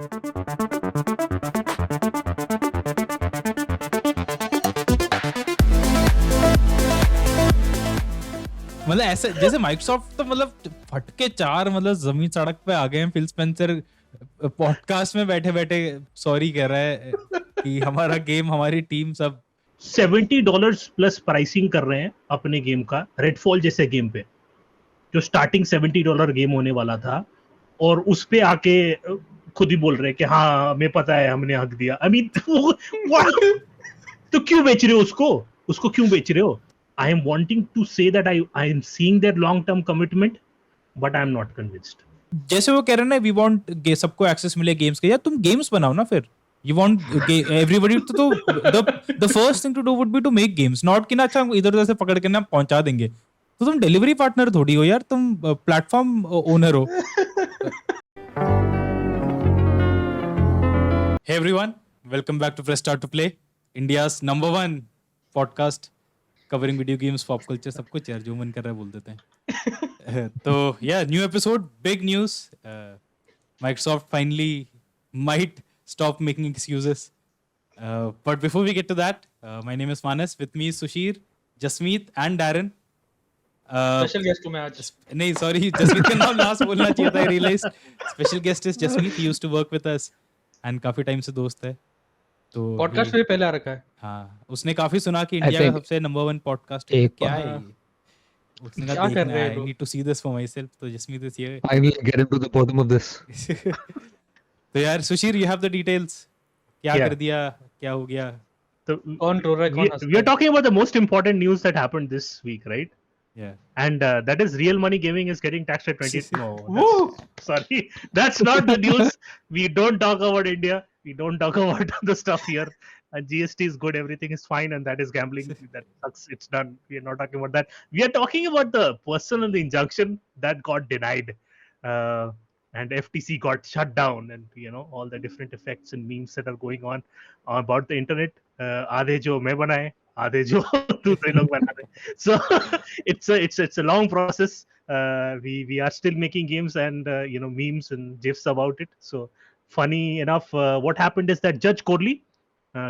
मतलब ऐसे जैसे माइक्रोसॉफ्ट तो मतलब फटके चार मतलब जमीन सड़क पे आ गए हैं। फिल स्पेंसर पॉडकास्ट में बैठे बैठे सॉरी कह रहा है कि हमारा गेम हमारी टीम सब $70 प्लस प्राइसिंग कर रहे हैं अपने गेम का, रेडफॉल जैसे गेम पे जो स्टार्टिंग $70 गेम होने वाला था, और उस पे आके खुद ही बोल रहे हैं कि हाँ हमें पता है, हमने हक दिया। आई मीन तो क्यों बेच रहे हो उसको क्यों बेच रहे हो? I am wanting to say that I am seeing their long term commitment, but I am not convinced. जैसे वो कह रहे हैं ना वी वांट सबको एक्सेस मिले गेम्स के। यार तुम गेम्स बनाओ ना फिर। यू वांट एवरीबॉडी तो the first thing to do would be to make games, not कि ना अच्छा इधर उधर से पकड़ के ना पहुंचा देंगे। तो तुम डिलीवरी पार्टनर थोड़ी हो यार, तुम प्लेटफॉर्म ओनर हो। Hey everyone, welcome back to Press Start to Play, India's #1 podcast covering video games, pop culture, सब कुछ यार जो मन कर रहा है बोल देते हैं। तो yeah, new episode, big news. Microsoft finally might stop making excuses. But before we get to that, my name is Manas. With me is Sushir, Jasmeet and Darren. Special guest हूं मैं आज। नहीं सॉरी, जसमीत का नाम last बोलना चाहिए था। I realized special guest is Jasmeet. He used to work with us and काफी टाइम से दोस्त है। तो पॉडकास्ट में पहले आ रखा है। हाँ, उसने काफी सुना कि इंडिया का सबसे #1 पॉडकास्ट है। क्या है ये? उसने कहा देखना है, I need to see this for myself. तो Jasmeet is here. I will get into the bottom of this. तो यार Sushir, you have the details. क्या कर दिया, क्या हो गया? तो कौन रो रहा है, कौन हंस we are talking about the most important news that happened this week, right? Yeah. And that is Real Money Gaming is getting taxed at 20. No, sorry, that's not the news. We don't talk about India. We don't talk about the stuff here. And GST is good. Everything is fine. And that is gambling. That sucks. It's done. We are not talking about that. We are talking about the personal injunction that got denied. And FTC got shut down. And, you know, all the different effects and memes that are going on about the internet. आधे जो मैं बनाए, आधे जो दूसरे लोग बना रहे. So it's a long process. We are still making games and you know, memes and gifs about it. So funny enough, what happened is that Judge Corley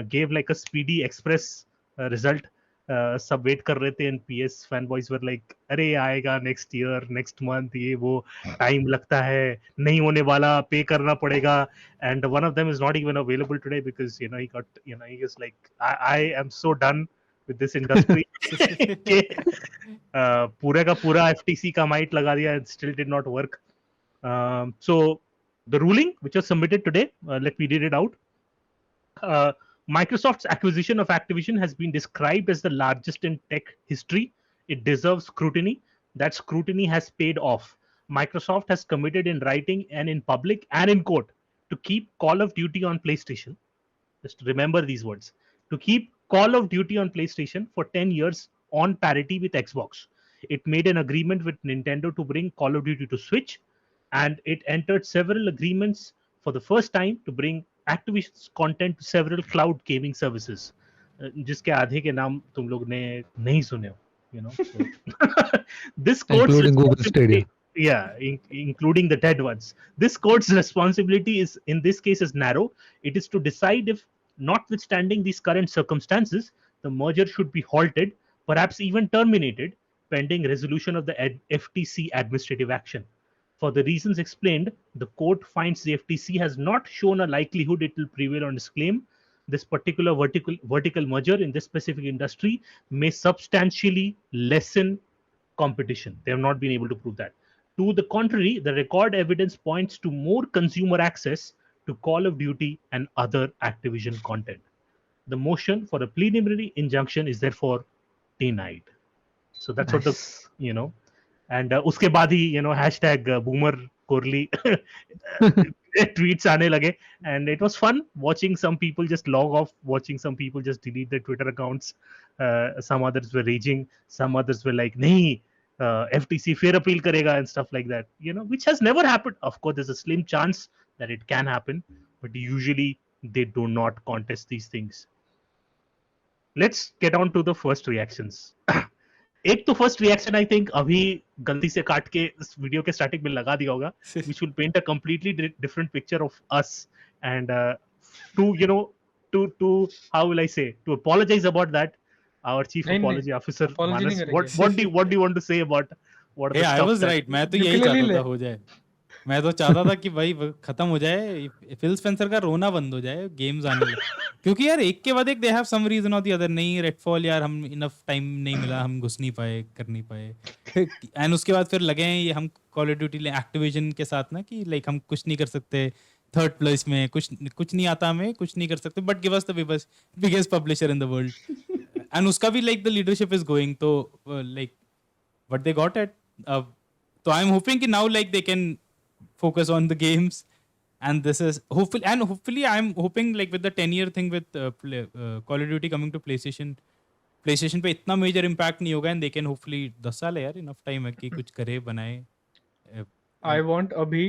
gave like a speedy express result. सब wait कर रहे थे and PS fanboys were like, अरे आएगा next year, next month, ये वो time लगता है, नहीं होने वाला, पे करना पड़ेगा. And one of them is not even available today because you know he got, you know, he is like, I am so done with this industry. पूरे का पूरा FTC का माइट लगा दिया and still did not work. So the ruling which was submitted today, let me read it out. Microsoft's acquisition of Activision has been described as the largest in tech history. It deserves scrutiny. That scrutiny has paid off. Microsoft has committed in writing and in public and in court to keep Call of Duty on PlayStation. Just remember these words. To keep Call of Duty on PlayStation for 10 years on parity with Xbox. It made an agreement with Nintendo to bring Call of Duty to Switch, and it entered several agreements for the first time to bring Activision's content to several cloud gaming services. जिसके आधे के नाम तुम लोग ने नहीं सुने हो, you know. So, this court's Including Google Stadia. Yeah, including the dead ones. This court's responsibility is, in this case, is narrow. It is to decide if, notwithstanding these current circumstances, the merger should be halted, perhaps even terminated, pending resolution of the FTC administrative action. For the reasons explained, the court finds the FTC has not shown a likelihood it will prevail on its claim. This particular vertical merger in this specific industry may substantially lessen competition. They have not been able to prove that. To the contrary, the record evidence points to more consumer access to Call of Duty and other Activision content. The motion for a preliminary injunction is therefore denied. So that's what the, you know, and उसके बाद ही, you know, hashtag boomer Corley tweets आने लगे, and it was fun watching some people just log off, watching some people just delete their Twitter accounts. Some others were raging, some others were like, नहीं, FTC fair appeal करेगा and stuff like that, you know, which has never happened. Of course, there's a slim chance that it can happen, but usually they do not contest these things. Let's get on to the first reactions. एक तो first reaction I think अभी गलती से काट के इस video के starting में लगा दिया होगा, which will paint a completely different picture of us and to how will I say, to apologize about that, our chief नहीं, apology officer apology नहीं Manas, करेंगे। what do you want to say about what Hey, the I stuff was that right. मैं तो यही Ukulele चाहता ले। था हो जाए। मैं तो चाहता था कि भाई खत्म हो जाए, फिल स्पेंसर का रोना बंद हो जाए, गेम्स आने लगे। क्योंकि यार एक के बाद एक दे हैव सम रीजन और द अदर, नहीं रेडफॉल यार हम इनफ टाइम नहीं मिला, हम घुस नहीं पाए, कर नहीं पाए, एंड उसके बाद फिर लगे हैं ये हम कॉल ऑफ ड्यूटी एक्टिविजन के साथ ना कि लाइक हम कुछ नहीं कर सकते, थर्ड प्लेस में कुछ नहीं आता हमें, कुछ नहीं कर सकते, but give us the biggest publisher in the world, and उसका भी like the leadership is going, तो like what they got at. So I'm hoping that now like they can focus on the games, and this is hopefully I'm hoping like with the 10-year thing with Call of Duty coming to PlayStation पे इतना major impact नहीं होगा, and they can hopefully 10 साल है यार, enough time है कि कुछ करे बनाए. I want Abhi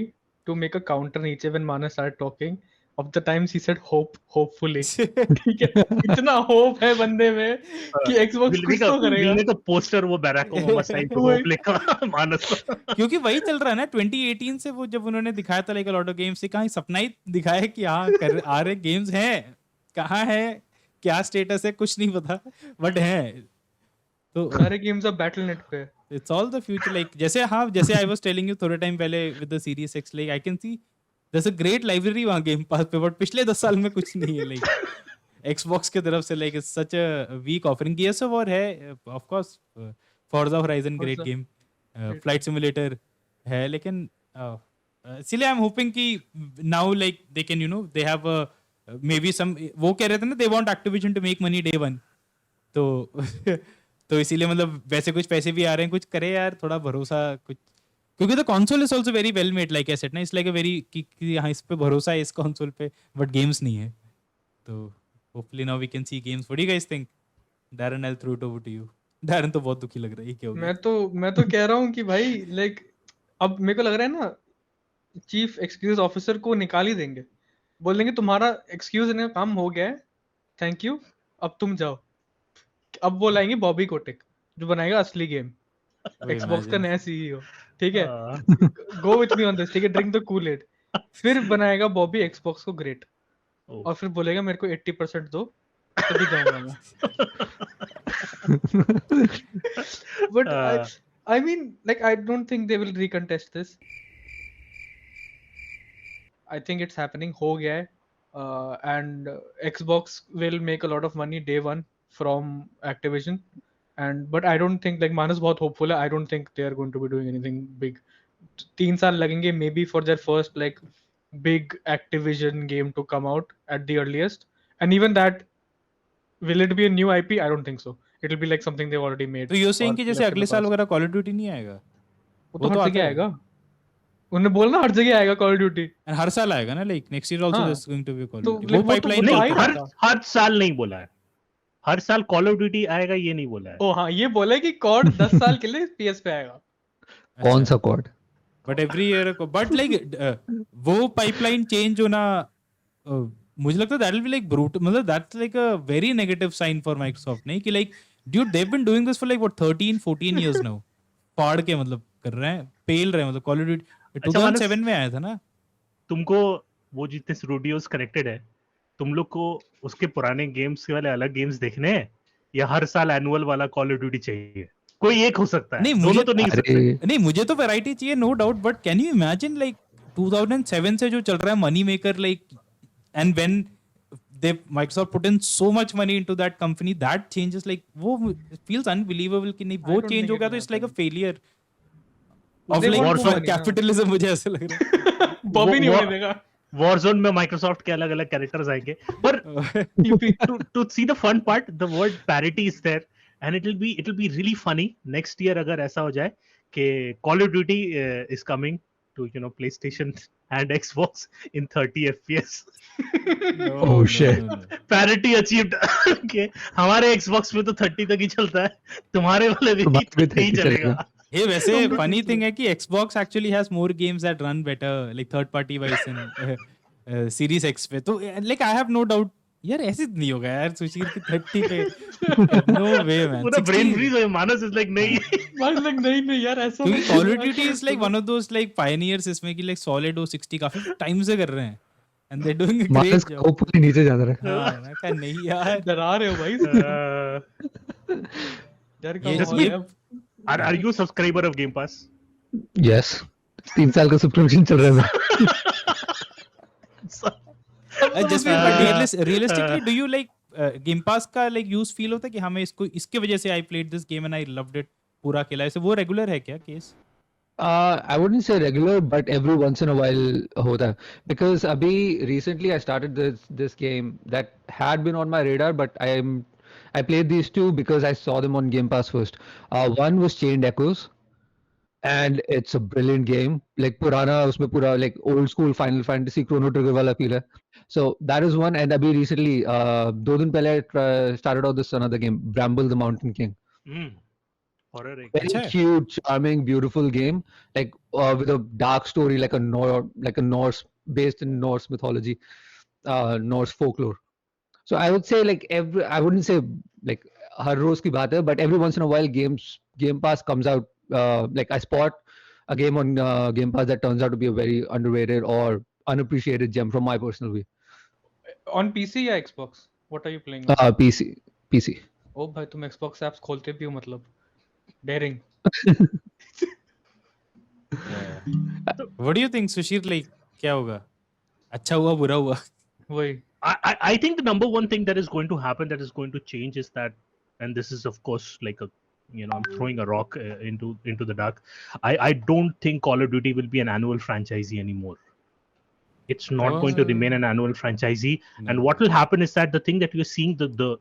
to make a counter नीचे when Manas started talking of the times he said hopefully. ठीक है, इतना hope है बंदे में कि Xbox कुछ तो करेगा। we'll make a poster वो बैराक ओबामा स्टाइल पे होप लिखा मानस का। क्योंकि वही चल रहा है ना 2018 से, वो जब उन्होंने दिखाया था लाइक लॉट ऑफ गेम्स से, कहाँ सपना ही दिखाया कि हाँ आ रहे गेम्स हैं, कहाँ है, क्या स्टेटस है, कुछ नहीं पता, बट है तो सारे गेम्स अब बैटल.नेट पे। It's all the future, like जैसे आई वाज टेलिंग यू थोड़े टाइम पहले with the Series X, like I can see there is a great library वहाँ गेम पास पे, बट पिछले 10 साल में कुछ नहीं है लाइक Xbox की तरफ से, like it's such a weak offering. Gears of War है of course, Forza Horizon great game, flight simulator है, लेकिन इसलिए आई एम होपिंग कि now like they can they have maybe some, वो कह रहे थे ना they want Activision to make money day one, तो तो इसीलिए मतलब वैसे कुछ पैसे भी आ रहे हैं, कुछ करे यार, थोड़ा भरोसा कुछ, क्योंकि the console is also very well made, like I said ना, इट्स लाइक अ वेरी कि हाँ इस पे भरोसा है इस कंसोल पे, बट गेम्स नहीं है, तो hopefully now we can see games. What do you guys think? Darren, I'll throw it over to you. Darren तो बहुत दुखी लग रहा है, ये क्या हो गया? मैं तो कह रहा हूँ कि भाई लाइक अब मेरे को लग रहा है ना चीफ एक्सक्यूज ऑफिसर को निकाल ही देंगे, बोल देंगे तुम्हारा एक्सक्यूज देने का काम हो गया है, थैंक यू, अब तुम जाओ। अब वो लाएंगे बॉबी कोटिक जो बनाएगा असली गेम, एक्सबॉक्स का नया सीईओ, ठीक है, go with me on this, ठीक है, ड्रिंक द कूल-एड, फिर बनाएगा बॉबी एक्सबॉक्स को ग्रेट, और फिर बोलेगा मेरे को 80% दो तभी जाऊंगा मैं। But I mean, like, I don't think they will recontest this. I think it's happening. हो गया है, and Xbox will make a lot of money day one from Activision. But I don't think, like Manas बहुत hopeful है, I don't think they are going to be doing anything big. 3 साल लगेंगे maybe for their first like big Activision game to come out at the earliest, and even that, will it be a new IP? I don't think so. It'll be like something they've already made. तो you're saying कि जैसे left in अगले the साल past. वगैरह Call of Duty नहीं आएगा? वो तो वो तो हर आता जगह है। आएगा, उन्होंने बोला ना हर जगह आएगा कॉल ऑफ ड्यूटी। And हर साल आएगा ना, like next year also हाँ, there's going to be a Call of तो Duty. like वो वो तो pipeline वो तो चलता आ ही है। रहा था। हर साल नहीं बोला है, हर साल कॉल ऑफ ड्यूटी आएगा ये नहीं बोला है। ओ हाँ, ये बोला है कि कॉड 10 साल के लिए PS पे आएगा। कौन सा COD? But every year but like वो पाइपलाइन चेंज होना, मुझे लगता है that will be like brute, मतलब that's like a very negative sign for Microsoft, नहीं कि like dude they have been doing this for like what 13-14 years now, फाड़ के मतलब कर रहे हैं, पेल रहे हैं, मतलब कॉल ऑफ ड्यूटी 2007 में आया था ना। तुमको वो जितने स्टूडियोज कनेक्टेड है, तुम लोग को उसके पुराने गेम्स के वाले अलग गेम्स देखने हैं या हर साल एनुअल वाला कॉल ऑफ ड्यूटी चाहिए? कोई एक हो सकता है, नहीं, दोनों मुझे तो नहीं सकते। नहीं, मुझे तो वैरायटी चाहिए, no doubt, but can you imagine like 2007 से जो चल रहा है money maker, like and when they Microsoft put in so much money into that company, that changes, like वो feels unbelievable कि नहीं वो I don't change think हो गया it तो will it's like a happen. failure of They like want more money, capitalism, मुझे ऐसा लग रहा है। बॉबी नहीं होने देगा। वॉरजोन में माइक्रोसॉफ्ट के अलग अलग कैरेक्टर्स आएंगे, पर to see the fun part, the word parity is there and it will be really funny next year अगर ऐसा हो जाए कि Call of Duty is coming to PlayStation and Xbox in 30 FPS. Oh, shit. Parity achieved. Okay, हमारे Xbox में तो 30 तक ही चलता है, तुम्हारे वाले भी तुम्हारे भी 30 ही 30 चलेगा। ये वैसे funny thing है कि Xbox actually has more games that run better, like third party wise in Series X पे, तो like I have no doubt यार ऐसे नहीं होगा यार सुशील की 30 पे, no way man, पूरा 60 ब्रेन फ्रीज है, मानस इज लाइक नहीं। बस लाइक नहीं यार ऐसा क्योंकि नहीं Call of होगा। Duty is like one of those like pioneers इसमें कि like solid हो 60 काफी टाइम से कर रहे हैं, and they're doing a Manas great का job. ऊपर ही नीचे जाता रहा हाँ मैं कहा नहीं यार डरा रहे हो भाई डर का ये माहौल ये है अब Are you a subscriber of Game Pass? Yes 3 साल का सब्सक्रिप्शन चल रहा है Jasvir but realistically do you like Game Pass का like use feel होता है कि हमें इसको इसके वजह से I played this game and I loved it पूरा खेला ऐसे वो रेगुलर है क्या case I wouldn't say regular, but every once in a while hota hai. Because abhi recently I started this game that had been on my radar, but I played these two because I saw them on Game Pass first. One was Chained Echoes, and it's a brilliant game. Like purana usme pura like old school Final Fantasy Chrono Trigger wala feel hai. So that is one. And abhi recently, 2 दिन पहले I started out this another game, Bramble the Mountain King. Horror एक Very अच्छा है cute, charming, beautiful game, like with a dark story, like a Norse, based in Norse mythology, Norse folklore. So I would say like I wouldn't say like हर रोज की बात है, but every once in a while Game Pass comes out. Like I spot a game on Game Pass that turns out to be a very underrated or unappreciated gem from my personal view. On PC या Xbox what are you playing on PC. ओ भाई तुम Xbox apps खोलते भी हो मतलब dairying what do you think Sushir like क्या होगा अच्छा हुआ बुरा हुआ वही I think the number one thing that is going to happen, that is going to change, is that, and this is of course like a, I'm throwing a rock into the dark. I don't think Call of Duty will be an annual franchisee anymore. It's not going to remain an annual franchisee. And what will happen is that the thing that you're seeing, the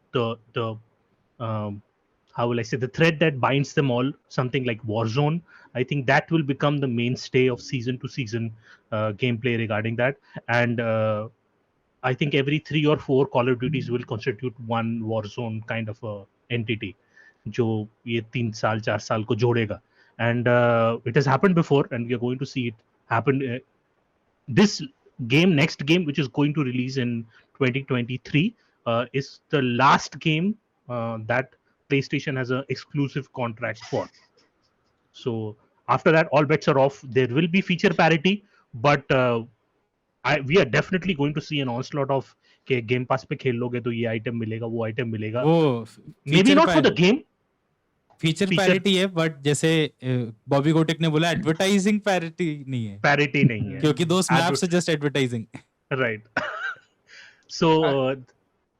how will I say, the thread that binds them all, something like Warzone, I think that will become the mainstay of season to season gameplay regarding that. And I think every 3 or 4 Call of Duties will constitute one Warzone kind of a entity, जो ये 3 साल 4 साल को जोड़ेगा. And it has happened before, and we are going to see it happen. This next game, which is going to release in 2023, is the last game that PlayStation has an exclusive contract for. So after that, all bets are off. There will be feature parity, but we are definitely going to see an onslaught of कि game Pass पे खेल लोगे तो ये item मिलेगा वो item मिलेगा वो may be not for the game feature parity है बट जैसे बॉबी कोटिक ने बोला एडवर्टाइजिंग पैरिटी नहीं है पैरिटी नहीं है क्योंकि those maps are just advertising right so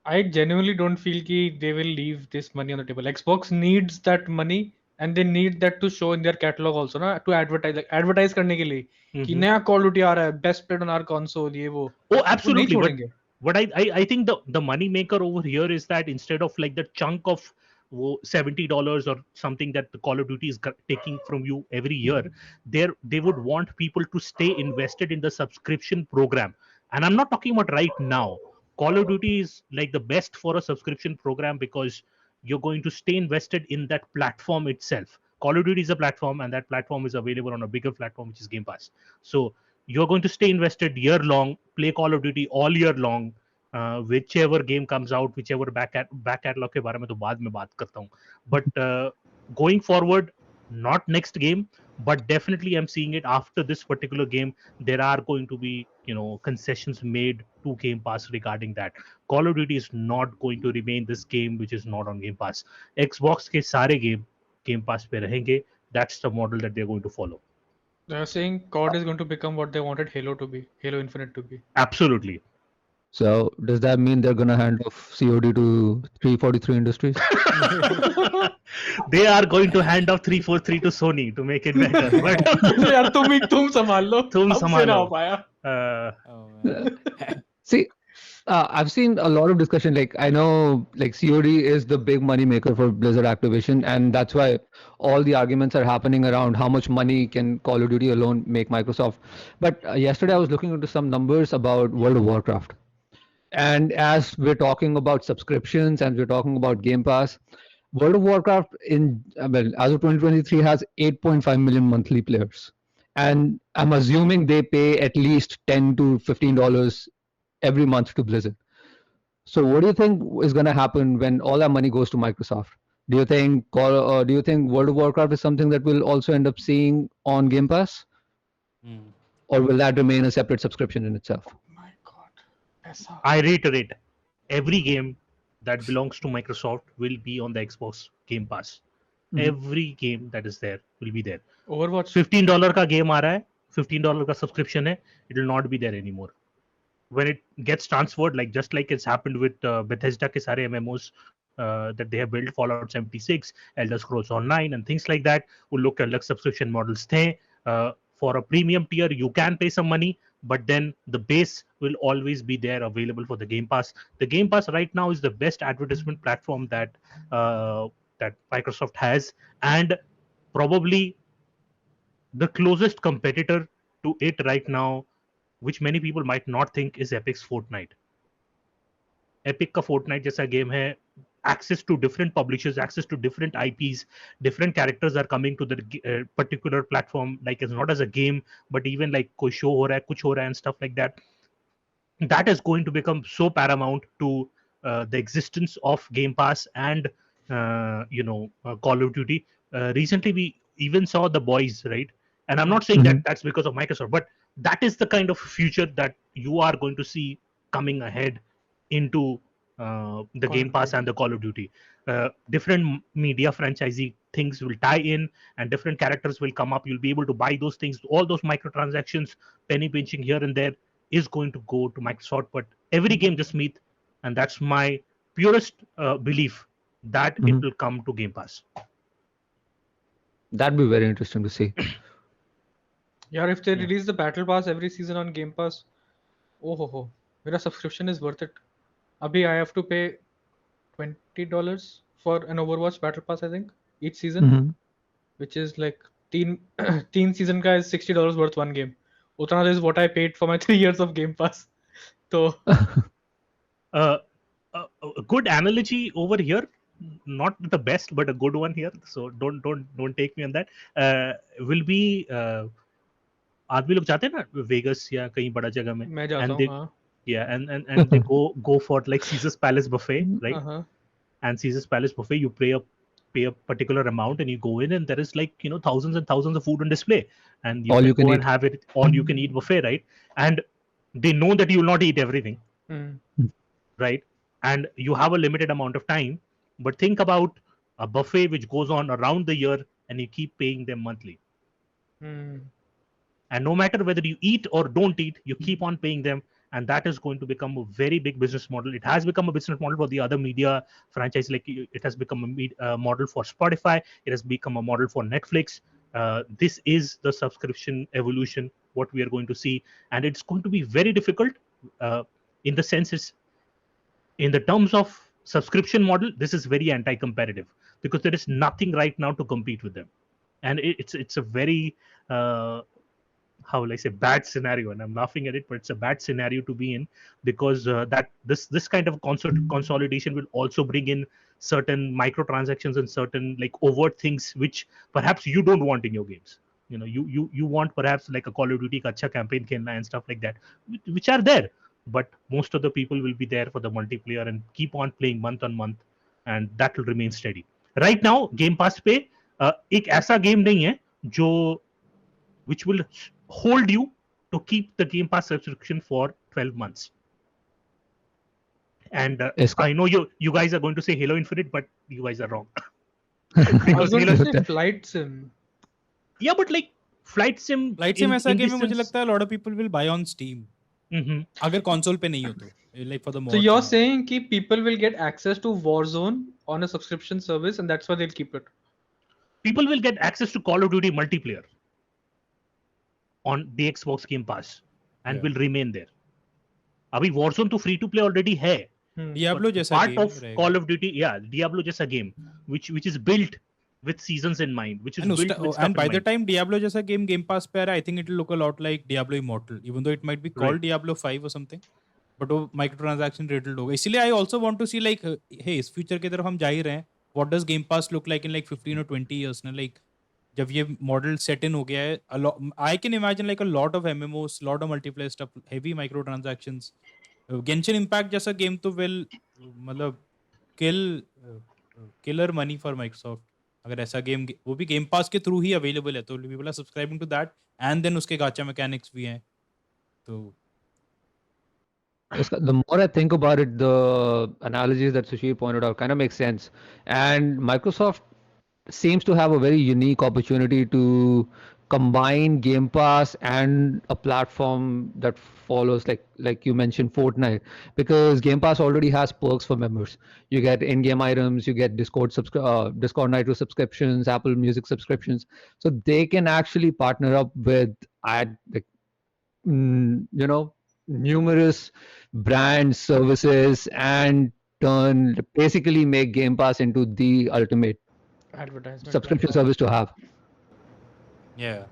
I genuinely don't feel कि they will leave this money on the table. Xbox needs that money and they need that to show in their catalog also ना to advertise like advertise करने के लिए कि नया Call of Duty आ रहा है best played on our console ये वो oh वो नहीं absolutely छोड़ेंगे but I think the money maker over here is that instead of like the chunk of $70 or something that the Call of Duty is taking from you every year, they would want people to stay invested in the subscription program. And I'm not talking about right now. Call of Duty is like the best for a subscription program because you're going to stay invested in that platform itself. Call of Duty is a platform, and that platform is available on a bigger platform, which is Game Pass. So you're going to stay invested year long, play Call of Duty all year long. Whichever game comes out, whichever back catalog के बारे में तो बाद में बात करता हूँ. But going forward, not next game, but definitely I'm seeing it after this particular game. There are going to be concessions made to Game Pass regarding that. Call of Duty is not going to remain this game which is not on Game Pass. Xbox के सारे Game Pass पे रहेंगे. That's the model that they're going to follow. They're saying COD is going to become what they wanted Halo to be, Halo Infinite to be. Absolutely. So does that mean they're gonna hand off COD to 343 Industries? They are going to hand off 343 to Sony to make it better. But यार तुम संभाल लो तुम हमसे संभालो. ना हो पाया See, I've seen a lot of discussion. Like I know, like COD is the big money maker for Blizzard Activision, and that's why all the arguments are happening around how much money can Call of Duty alone make Microsoft. But yesterday I was looking into some numbers about World of Warcraft, and as we're talking about subscriptions and we're talking about Game Pass, World of Warcraft as of 2023 has 8.5 million monthly players, and I'm assuming they pay at least $10 to $15 every month to Blizzard. So what do you think is going to happen when all that money goes to Microsoft? Do you think World of Warcraft is something that we'll also end up seeing on Game Pass, or will that remain a separate subscription in itself? My God. ऐसा I reiterate, every game that belongs to Microsoft will be on the Xbox Game Pass. Mhm. Every game that is there will be there. Overwatch $15 का game आ रहा है, $15 का subscription है, it will not be there anymore. When it gets transferred, like just like it's happened with Bethesda के सारे MMOs that they have built, Fallout 76, Elder Scrolls Online and things like that, उन लोग के अलग subscription models थे. For a premium tier, you can pay some money, but then the base will always be there available for the Game Pass. The Game Pass right now is the best advertisement platform that Microsoft has, and probably the closest competitor to it right now, which many people might not think, is Epic's Fortnite. Epic का Fortnite जैसा game है, access to different publishers, access to different IPs, different characters are coming to the particular platform, like it's not as a game, but even like कोई show हो रहा है, कुछ हो रहा है and stuff like that. That is going to become so paramount to the existence of Game Pass and Call of Duty. Recently, we even saw The Boys, right? And I'm not saying that Mhm. that's because of Microsoft, but that is the kind of future that you are going to see coming ahead into the Call Game of Pass Duty. and the Call of Duty. Different media franchisee things will tie in, and different characters will come up. You'll be able to buy those things, all those microtransactions, penny pinching here and there is going to go to Microsoft, but every game just meet, and that's my purest belief that it Mhm. will come to Game Pass. That'd be very interesting to see. यार if they Yeah. release the battle pass every season on Game Pass, oh ho, मेरा subscription is worth it. अभी I have to pay $20 for an Overwatch battle pass, I think, each season, Mhm. which is like teen teen season का is $60 worth one game. उतना is what I paid for my 3 years of Game Pass. तो Uh, a good analogy over here, not the best, but a good one here. So don't take me on that. Will be आदमी लोग जाते हैं ना vagus या कहीं बड़ा जगह में, मैं जाता and हूँ they हाँ yeah and they go for like Caesar's Palace buffet, right? हाँ And Caesar's Palace buffet, you pay a particular amount and you go in, and there is like thousands and thousands of food on display, and you All can you can go and eat. have it all you can eat buffet, right? And they know that you will not eat everything, right? And you have a limited amount of time, but think about a buffet which goes on around the year and you keep paying them monthly, and no matter whether you eat or don't eat, you keep on paying them, and that is going to become a very big business model. It has become a business model for the other media franchise, like it has become a model for Spotify, it has become a model for Netflix. This is the subscription evolution what we are going to see, and it's going to be very difficult in the senses, in the terms of subscription model, this is very anti-competitive because there is nothing right now to compete with them, and it's a very how will I say bad scenario, and I'm laughing at it, but it's a bad scenario to be in, because that this kind of consolidation will also bring in certain microtransactions and certain like overt things which perhaps you don't want in your games. You want perhaps like a Call of Duty ka acha campaign khelna and stuff like that, which are there, but most of the people will be there for the multiplayer and keep on playing month on month, and that will remain steady. Right now Game Pass पे एक ऐसा game नहीं है जो which will hold you to keep the Game Pass subscription for 12 months. And इसका I know you guys are going to say Halo Infinite, but you guys are wrong. I was Because going to Halo, say Flight Sim. yeah, but like Flight Sim Flight Sim ऐसा in game this है मुझे sense, लगता है lot of people will buy on Steam mhm. अगर console पे नहीं हो तो like for the So mods you're and all. saying कि people will get access to Warzone on a subscription service and that's why they'll keep it. People will get access to Call of Duty multiplayer on the Xbox Game Pass and Yeah. will remain there. अभी Warzone तो free to play already है, Diablo but जैसा part game of रहेगा Call of Duty, yeah, Diablo जैसा game, which is built with seasons in mind, which is and built with stuff and by in the mind. time Diablo जैसा game Game Pass पे आ रहा है I think it will look a lot like Diablo Immortal even though it might be called Right. Diablo 5 or something but वो microtransaction riddled होगा इसलिए I also want to see like hey इस future की तरफ हम जा ही रहे हैं what does Game Pass look like in like 15 or 20 years ना like जब ये मॉडल सेट इन हो गया है I can imagine like a lot of MMOs lot of multiplayer stuff heavy micro transactions Genshin Impact जैसा गेम तो will मतलब kill killer money for Microsoft अगर ऐसा गेम वो भी गेम पास के थ्रू ही अवेलेबल है तो people are subscribing to that and then उसके गाचा मैकेनिक्स भी हैं तो The more I think about it, the analogies that Sushil pointed out kind of make sense. And Microsoft seems to have a very unique opportunity to combine Game Pass and a platform that follows, like you mentioned, Fortnite, because Game Pass already has perks for members. You get in-game items, you get Discord Nitro subscriptions, Apple Music subscriptions, so they can actually partner up with like you know, numerous brands, services, and basically make Game Pass into the ultimate Advertisement subscription platform. service to have. Yeah,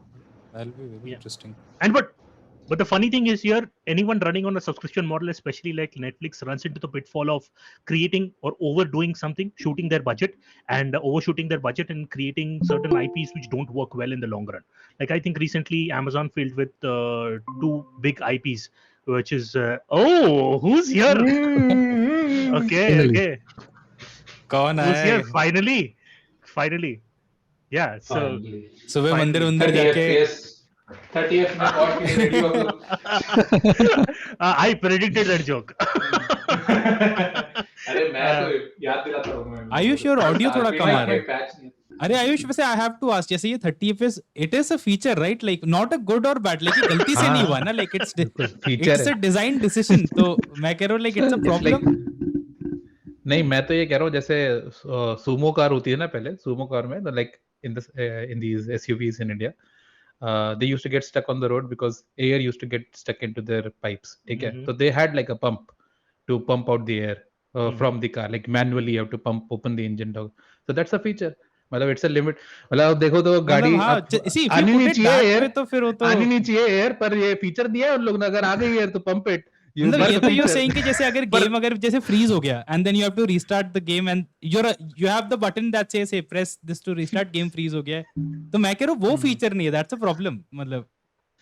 that'll be very Yeah. interesting. And but the funny thing is here, anyone running on a subscription model, especially like Netflix, runs into the pitfall of creating or overdoing something, shooting their budget and overshooting their budget and creating certain IPs which don't work well in the long run. Like I think recently Amazon failed with two big IPs, which is oh, who's here? Okay, Finally. okay, कौन who's here? है? Finally, yeah. So Finally. सुबह मंदिर finally. मंदिर 30 जाके FPS 30 FPS में और के लिए रेडी हो तो I predicted that joke. अरे मैं तो याद दिलाता रहूंगा मैं आयुष योर ऑडियो थोड़ा कम आ रहा है पैच नहीं अरे आयुष वैसे आई हैव टू आस्क जैसे ये 30 fps it is a feature right like not a good और बैड लाइक गलती से नहीं हुआ ना like it's a design decision तो मैं कह रहा हूं लाइक इट्स अ प्रॉब्लम नहीं मैं तो ये कह रहा हूँ जैसे सुमो कार होती है ना पहले सुमो कार में like in these SUVs in India they used to get stuck on the road because air used to get stuck into their pipes ठीक है so they had like a pump to pump out the air from the car like manually you have to open the engine door so that's a feature मतलब it's a limit मतलब देखो तो गाड़ी आनी नहीं चाहिए एयर तो फिर वो तो आनी नहीं चाहिए एयर पर ये फीचर दिया है उन लोग ने अगर आ गई एयर तो पंप इट मतलब ये तो यू सेइंग कि जैसे अगर गेम अगर जैसे फ्रीज हो गया and then you have to restart the game and you have the button that says hey press this to restart game freeze हो गया तो मैं कह रहा हूं वो फीचर नहीं है दैट्स अ प्रॉब्लम मतलब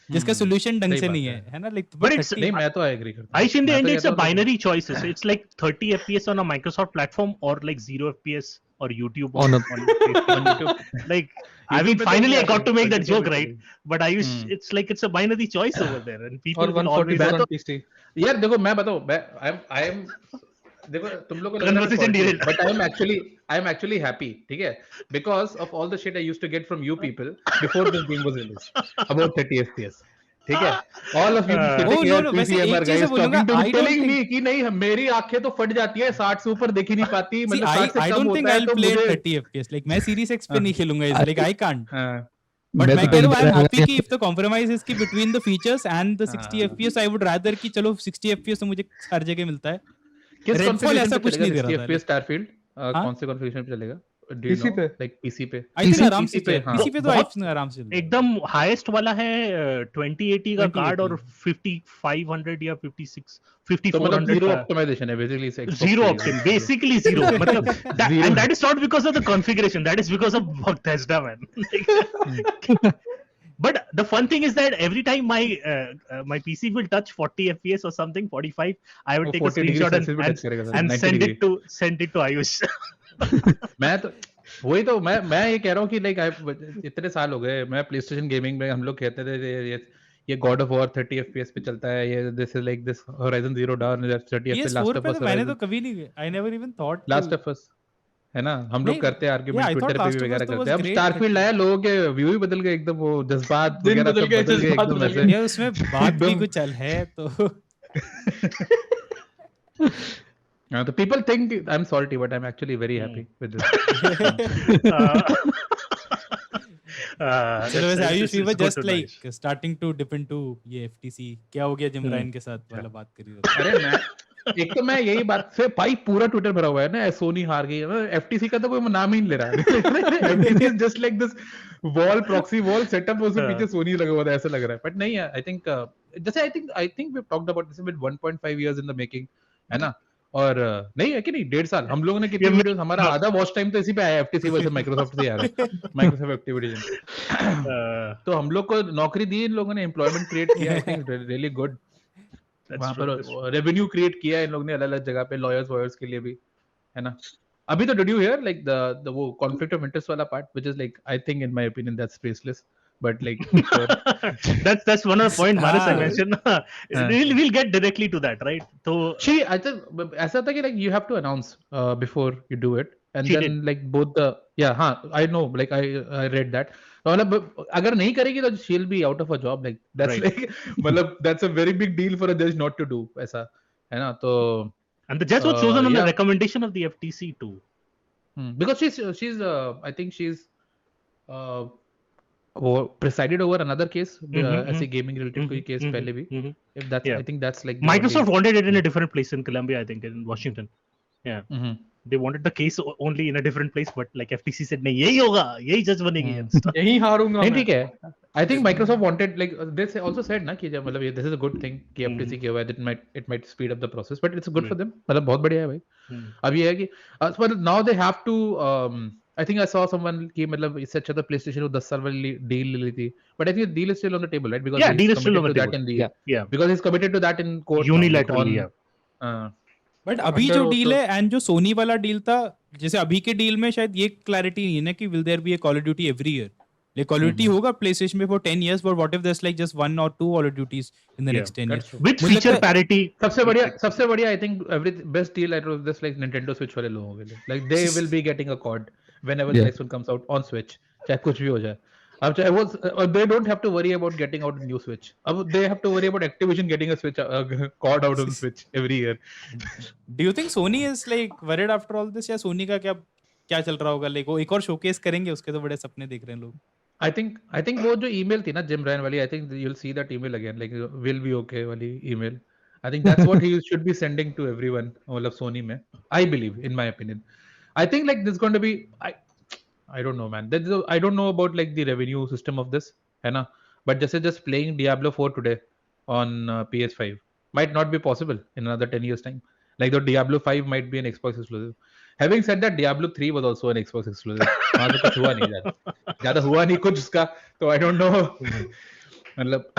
जिसका सॉल्यूशन ढंग से नहीं है ना लाइक But it's नहीं मैं तो आई एग्री करता हूं I in the end it's a binary choices. It's like 30 FPS on a Microsoft platform or like 0 FPS or YouTube on YouTube. Like I mean, finally I got to make that joke, right? But I use it's like it's a binary choice over there, and people और will 144 always on PC. यार देखो मैं बताऊं मैं I am देखो तुम लोगों को Conversation derailed. But I am actually happy ठीक है because of all the shit I used to get from you people before this game was released about 30 FPS ठीक है all of you oh, no, no, वैसे एक चीज मैं बोलूंगा, I don't telling think- मी कि नहीं मेरी आंखें तो फट जाती है 60 से ऊपर देख ही नहीं पाती See, मतलब 60 से I कम don't think होता है I'll तो play मुझे 30 FPS like मैं सीरीज X पे नहीं खेलूंगा इसे like I can't हाँ, but मैं मैं तो कह रहा हूं पहले I'm happy कि if the compromise is कि between the features and the 60 FPS I would rather कि चलो 60 FPS तो मुझे हर जगह मिलता है किस Redfall कॉन्फ़िगरेशन ऐसा पे कुछ नहीं दे चलेगा रहा था, 60 FPS स्टारफील्ड हाँ? कौन से कॉन्फ़िगरेशन पे चलेगा डू PC पे? लाइक पीसी पे I think PC आराम से पे, हाँ। PC पे तो बहुत- iPhone आराम से चलता है। एकदम हाईएस्ट वाला है 2080 का कार्ड 2080 और 5500 या 56 तो मतलब 5400 जीरो का ऑप्टिमाइजेशन है बेसिकली से zero option, basically zero. मतलब and that is not because of the configuration, that is because of Bethesda, man. But the fun thing is that every time my PC will touch 40 FPS or something, 45, I would take a screenshot and send it to Ayush. मैं तो वही तो मैं ये कह रहा हूँ कि लाइक इतने साल हो गए मैं प्लेस्टेशन गेमिंग में हम लोग कहते थे ये गॉड ऑफ वॉर 30 FPS पे चलता है ये this is like this Horizon Zero Dawn 30 FPS last PS4 ऑफ पे अस तो मैंने तो कभी नहीं I never even thought last of us है ना हम नहीं, लोग करते हैं yeah, argument I thought Twitter पे Last भी of Us वगैरह तो करते हैं was अब great, स्टारफील्ड आया लोगों के व्यू ही बदल गए एकदम वो जज्बात दिन वगैरह बदल सब गए, बदल गए जज्बात एकदम बदल ऐसे यार उसमें बात भी एकदम- कुछ है तो हाँ, तो people think I'm salty but I'm actually very happy with this चलो वैसे Ayush we were good just to know, लाइक Ayush. Starting to dip into ये FTC क्या हो गया जिमरान के साथ वाला बात करी रहे थे। अरे मैं एक तो मैं यही बात से भाई पूरा ट्विटर भरा हुआ है ना सोनी हार गई है एफटीसी का तो कोई नाम ही नहीं ले रहा है FTC is just like this wall proxy wall setup उसके पीछे सोनी लगा हुआ था ऐसा लग रहा है बट नहीं है आई थिंक जैसे I think we talked about this with 1.5 years in the making है ना और नहीं है कि नहीं 1.5 साल हम लोगों ने कितनी वीडियोस हमारा आधा वॉच टाइम तो इसी पे आया एफटीसी वर्सेस माइक्रोसॉफ्ट से आ रहा है माइक्रोसॉफ्ट एक्टिविजन तो हम लोग को नौकरी दी इन लोगों ने एम्प्लॉयमेंट क्रिएट किया आई थिंक रियली गुड वहां पर रेवेन्यू क्रिएट किया इन लोग ने अलग अलग जगह पे लॉयर्स वॉयर्स के लिए भी है ना अभी तो did you here like the वो कॉन्फ्लिक्ट ऑफ इंटरेस्ट वाला part which is like I think in my opinion that's faceless but like sure. that's one of the point Manas I Ah. mentioned. We'll get directly to that, right? So I think ऐसा था कि like you have to announce before you do it, and She then did. like both the हाँ I know, like I read that. तो मतलब अगर नहीं करेगी तो she'll be out of a job, like that's Right. like मतलब that's a very big deal for a judge not to do ऐसा है ना तो And the judge was chosen on the yeah. recommendation of the FTC too. Because she's I think she's uh, वो presided over another case ऐसे gaming related कोई case पहले भी if that's Yeah. I think that's like the Microsoft only wanted it in a different place in Columbia, I think, in Washington. Yeah. They wanted the case only in a different place, but like FTC said, नहीं यही होगा, यही judge बनेगी and stuff. यही हारूंगा नहीं मैं ठीक है I think Microsoft wanted like they also said ना कि जब मतलब this is a good thing कि FTC किया हुआ है it might speed up the process but it's good for them मतलब बहुत बढ़िया है भाई अब ये है कि but now they have to I think I saw someone कि मतलब इससे अच्छा तो PlayStation को 10 साल वाली deal ले ली थी but I think the deal is still on the table right because Yeah, he's deal is still committed on the to that table. in the Yeah. because he's committed to that in court now, like Unilaterally, on yeah. But अभी under जो oath deal तो- है and जो सोनी वाला deal था जैसे अभी के डील में शायद ये क्लैरिटी नहीं है ना कि will there be a Call of Duty every year like Call of Duty होगा प्लेस्टेशन में for 10 years but what if there is like just one और two Call of Duties in the Yeah, next 10 years that's true. With मुझे feature लगता है parity. सबसे बढ़िया I think every best deal out of this like Nintendo Switch वाले लोगों के लिए like they will be getting a COD whenever the Yeah. next one comes out on Switch चाहे कुछ भी हो जाए अब चाहे वो they don't have to worry about getting out a new Switch अब they have to worry about Activision getting a Switch COD out on Switch every year do you think Soni is like worried after all this या सोनी का क्या क्या चल रहा होगा like वो एक और शोकेस करेंगे उसके तो बड़े सपने देख रहे हैं लोग I think वो जो email थी ना Jim Ryan वाली I think you'll see that email again like will be okay वाली email I think that's what he should be sending to everyone मतलब Sony में I believe in my opinion I think like this is going to be I don't know man I don't know about like the revenue system of this है ना but just playing Diablo 4 today on PS5 might not be possible in another 10 years time like the Diablo 5 might be an Xbox exclusive having said that Diablo 3 was also an Xbox exclusive वहाँ तो कुछ हुआ नहीं ज़्यादा हुआ नहीं कुछ उसका तो I don't know मतलब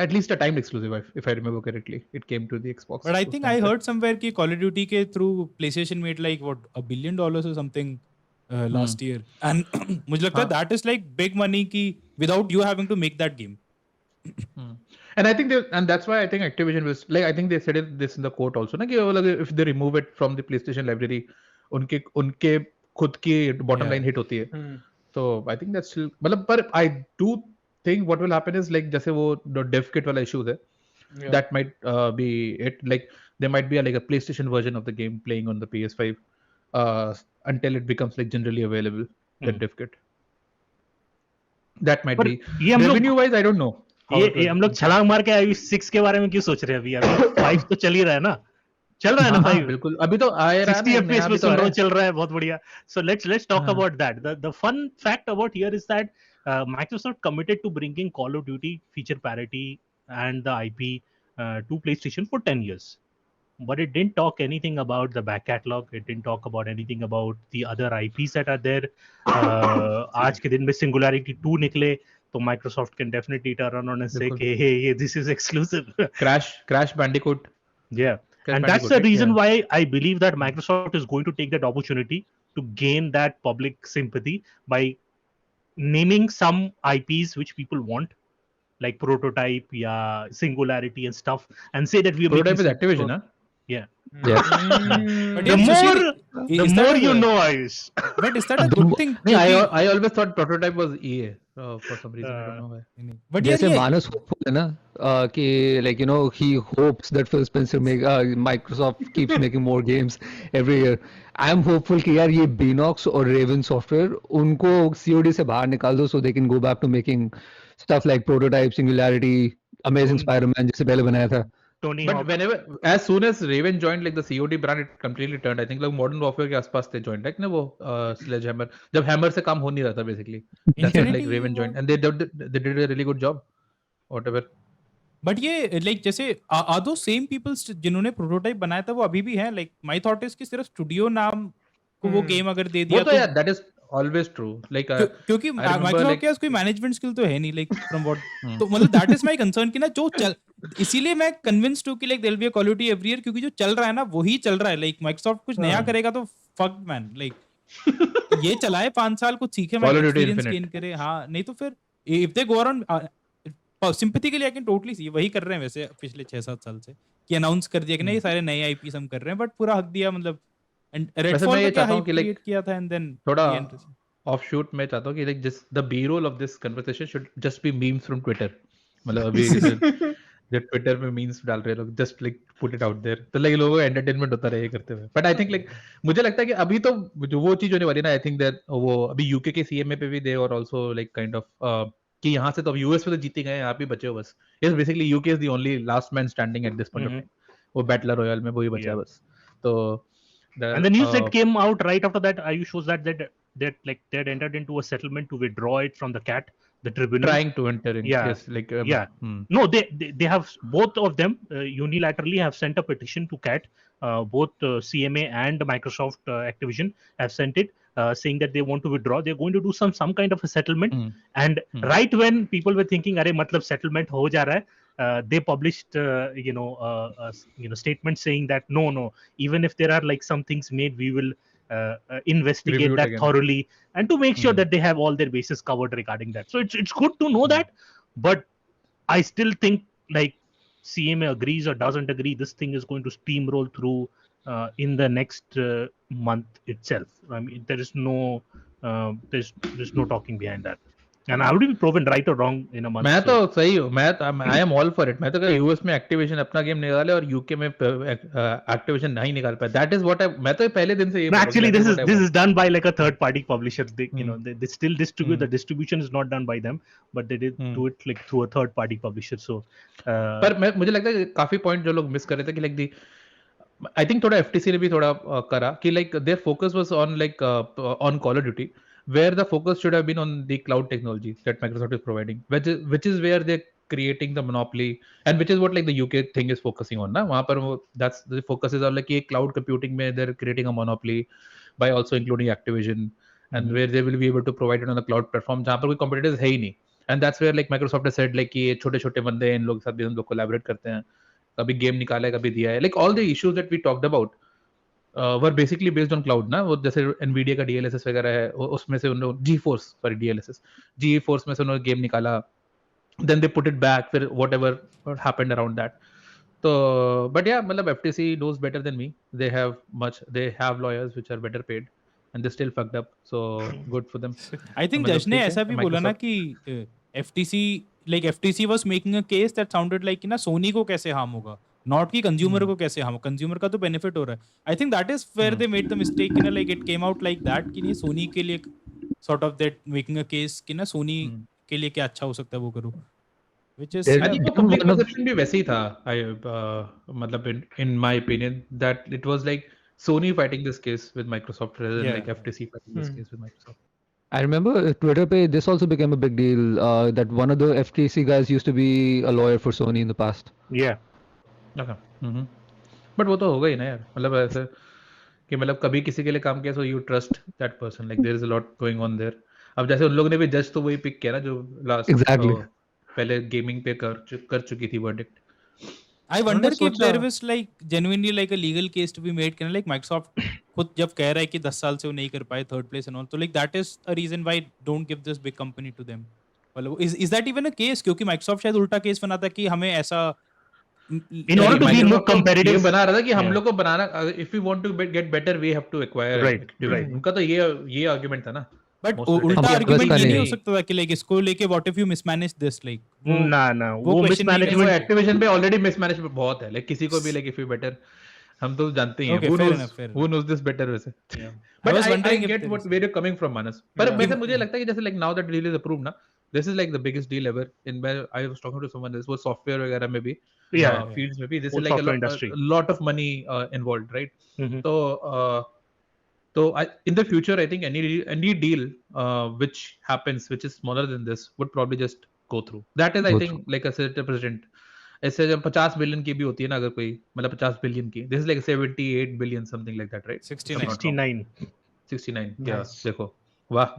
at least a timed exclusive if I remember correctly it came to the Xbox But I उस think time I पे। heard somewhere कि Call of Duty के through PlayStation made like what $1 billion or something last year, and मुझे लगता है that is like big money कि without you having to make that game. And I think and that's why I think Activision was like I think they said this in the court also ना कि वो like if they remove it from the PlayStation library उनके खुद की bottom line hit होती है so I think that's still मतलब पर I do think what will happen is like जैसे वो dev kit वाला issue है that might be it like there might be like a PlayStation version of the game playing on the PS5 until it becomes like generally available the dev kit that might पर be ये हम लोग revenue wise I don't know how it ये will हम लोग छलांग मार के आई 6 के बारे में क्यों सोच रहे हैं अभी 5 तो चल ही रहा है ना चल रहा है ना हाँ, 5 बिल्कुल अभी तो आ रहा है 60 ना fps नया पे भी तो सुन आ रहा रहा हूँ है चल रहा है बहुत बढ़िया so let's talk about that the fun fact about here is that Microsoft committed to bringing Call of Duty feature parity and the IP to PlayStation for 10 years but it didn't talk anything about the back catalog it didn't talk about anything about the other IPs that are there आज के दिन में Singularity 2 निकले तो Microsoft can definitely turn around and say बिल्कुल। hey this is exclusive Crash Bandicoot Yeah. Crash And that's Bandicoot, the right? reason Yeah. why I believe that Microsoft is going to take that opportunity to gain that public sympathy by naming some IPs which people want, like Prototype, yeah, Singularity and stuff, and say that we are Prototype making is Activision, huh? Yeah. Yeah. But The yeah, Sushil, the is that more a- you know, Ayush. But is that a good thing? नहीं, क्योंकि- I always thought Prototype was EA for some reason. I don't know why. But यार जैसे ये मानस hopeful है ना कि like you know he hopes that Phil Spencer Microsoft keeps making more games every year. I am hopeful कि यार ये Beanox और Raven Software उनको COD से बाहर निकाल दो so they can go back to making stuff like Prototype, Singularity, Amazing Spider-Man जैसे पहले बनाया था. Tony But Hawk. whenever, as soon as Raven joined like the COD brand, it completely turned. I think like Modern Warfare के आसपास थे joined, like ना वो Sledgehammer. जब Hammer से काम हो नहीं रहा था basically. That's when like Infinity Raven वो- joined, and they did a really good job. Whatever. But ये लाइक जैसे आर दो सेम पीपल्स जिन्होंने प्रोटोटाइप बनाया था वो अभी भी हैं लाइक माय थॉट इज कि सिर्फ स्टूडियो नाम को वो गेम अगर दे वो दिया तो तो यार that is always true. Like क्योंकि I remember, माइक्रोसॉफ्ट like- के पास कोई मैनेजमेंट स्किल तो है नहीं लाइक फ्रॉम व्हाट तो मतलब दैट इज माय कंसर्न कि ना जो चल इसीलिए मैं कन्विंस्ड हूं कि like there will be a Call of Duty every year क्योंकि जो चल रहा है ना वही चल रहा है लाइक माइक्रोसॉफ्ट कुछ नया करेगा तो फक मैन लाइक ये चलाए 5 साल, कुछ सीखे, Call of Duty experience Infinite. Gain करे। हाँ, नहीं तो फिर if they go on sympathy के लिए, आई कैन टोटली सी, वही कर रहे हैं वैसे पिछले 6-7 साल से, कि अनाउंस कर दिया कि नहीं सारे नए आईपीस हम कर रहे हैं, बट पूरा हक दिया, मतलब एंड वैसे रेडफॉल मैं का ये क्या चाहता हूँ हाइप कि क्रिएट like किया था, एंड देन थोड़ा ये इंटरेस्टिंग। offshoot मैं चाहता हूँ कि like just the B-roll of this conversation should just be memes from Twitter. मतलब अभी जो ट्विटर में मीम्स डाल रहे हैं लोग, just like put it out there, तो लाइक लोगों को एंटरटेनमेंट होता रहे करते हुए। बट आई थिंक लाइक मुझे लगता है कि अभी तो जो वो चीज होने वाली है ना, आई थिंक दैट वो अभी यूके के सीएमए पे भी दे और आल्सो लाइक काइंड ऑफ कि यहाँ से तो अब यूएस में तो जीते गए, यहाँ पे बचे हो बस। Is basically UK is the only last man standing at this point of time. वो बैटल रॉयल में वही बचा है Yeah. बस। तो And the news that came out right after that, Ayush, shows that like they had entered into a settlement to withdraw it from the CAT, the tribunal. trying to enter in, Yeah. yes, like Yeah. No, they have, both of them unilaterally have sent a petition to CAT. Both CMA and Microsoft Activision have sent it, saying that they want to withdraw. They're going to do some kind of a settlement. And right when people were thinking, "Arey, matlab settlement ho ja raha hai," they published statement saying that no, even if there are like some things made, we will investigate Review it that again. thoroughly, and to make sure that they have all their bases covered regarding that. So it's good to know that, but I still think like CMA agrees or doesn't agree, this thing is going to steamroll through in the next month itself. I mean, there's no talking behind that, and I will be proven right or wrong in a month. मैं तो So सही हूँ, मैं I am all for it. मैं तो कह US में Activision अपना गेम निकाले और यूके में एक्टिविजन नहीं निकाल पाया। दैट इज व्हाट आई, मैं तो पहले दिन से ये no, बोल रहा हूँ कि actually, that this is is what I this want. is done by like a third party publisher. They still distribute. The distribution is not done by them, but they did do it like through a third party publisher. So पर मुझे लगता है कि काफी point जो लोग miss कर रहे थे कि लाइक दी, आई थिंक थोड़ा एफटीसी ने भी थोड़ा करा कि like their focus was on like on Call of Duty, where the focus should have been on the cloud technology that Microsoft is providing, which is where they're creating the monopoly, and which is what like the UK thing is focusing on ना, वहाँ पर वो that's the focus is on like ये cloud computing में they're creating a monopoly by also including Activision, and where they will be able to provide it on the cloud platform जहाँ पर कोई competitors है ही नहीं, and that's where like Microsoft has said like कि ये छोटे छोटे बंदे हैं, इन लोग के साथ भी हम लोग collaborate करते हैं, कभी गेम निकाला है कभी दिया है, like all the issues that we talked about were basically based on cloud ना। वो जैसे एनवीडिया का डीएलएसएस वगैरह है, उसमें से उन्होंने जी फोर्स में से उन्होंने गेम निकाला, then they put it back, फिर व्हाटएवर हैपेंड अराउंड दैट। तो बट या मतलब FTC knows better than me, they have lawyers which are better paid and they still fucked up, so good for them. I think जज ने ऐसा भी बोला ना कि FTC FTC was making a case that sounded like कि ना सोनी को कैसे हार्म होगा, नॉट कि कंज्यूमर को कैसे हार्म, कंज्यूमर का तो बेनिफिट हो रहा है। I think that is where they made the mistake कि ना like it came out like that कि नहीं सोनी के लिए sort of that making a case कि ना सोनी के लिए क्या अच्छा हो सकता है वो करो, which is I think public perception भी वैसे ही था, मतलब in my opinion that it was like Sony fighting this case with Microsoft rather than like FTC fighting this case with Microsoft. I remember Twitter page, this also became a big deal, that one of the FTC guys used to be a lawyer for Sony in the past. yeah, Okay. But वो तो होगा ही ना यार, मतलब ऐसे कि मतलब कभी किसी के लिए काम किया, so you trust that person, like there is a lot going on there. अब जैसे उन लोगों ने भी जज तो वही पिक किया ना जो लास्ट Exactly. पहले गेमिंग पे कर चुकी थी verdict. I wonder if there was like genuinely like a legal case to be made, can like Microsoft खुद जब कह रहा है कि 10 साल से वो नहीं कर पाए थर्ड प्लेस एंड ऑल, तो like that is a reason why don't give this big company to them. मतलब is that even a case? क्योंकि Microsoft शायद उल्टा केस बनाता कि हमें ऐसा in order to be more competitive बना रहा था कि हम लोग को बनाना, if we want to get better we have to acquire Activision. उनका तो ये आर्गुमेंट था ना। बट Most of the उल्टा time. आर्गुमेंट का ये नहीं नहीं। हो सकता था कि लाइक इसको लेके what if you mismanage this, like ना वो question नहीं वो mismanagement एक्टिविजन पे ऑलरेडी मिसमैनेजमेंट बहुत है, लाइक किसी को भी लाइक इफ यू बेटर, हम तो जानते ही हैं Okay, fair enough, fair who knows this better वैसे। I but was I wondering if get there what is- where you coming from Manas, पर वैसे मुझे लगता है कि जैसे like now that deal is approved ना, this is like the biggest deal ever in, I was talking to someone, this वो software वगैरह में भी फील्ड्स में भी this is whole like software industry. Lot of money involved, right? So in the future I think any deal which happens which is smaller than this would probably just go through. That is I Go think like a set president, ऐसे जब 50 billion की भी होती है ना अगर कोई, मतलब 50 बिलियन की, this is like 78 billion something like that, right? 69 69 yeah, देखो वाह।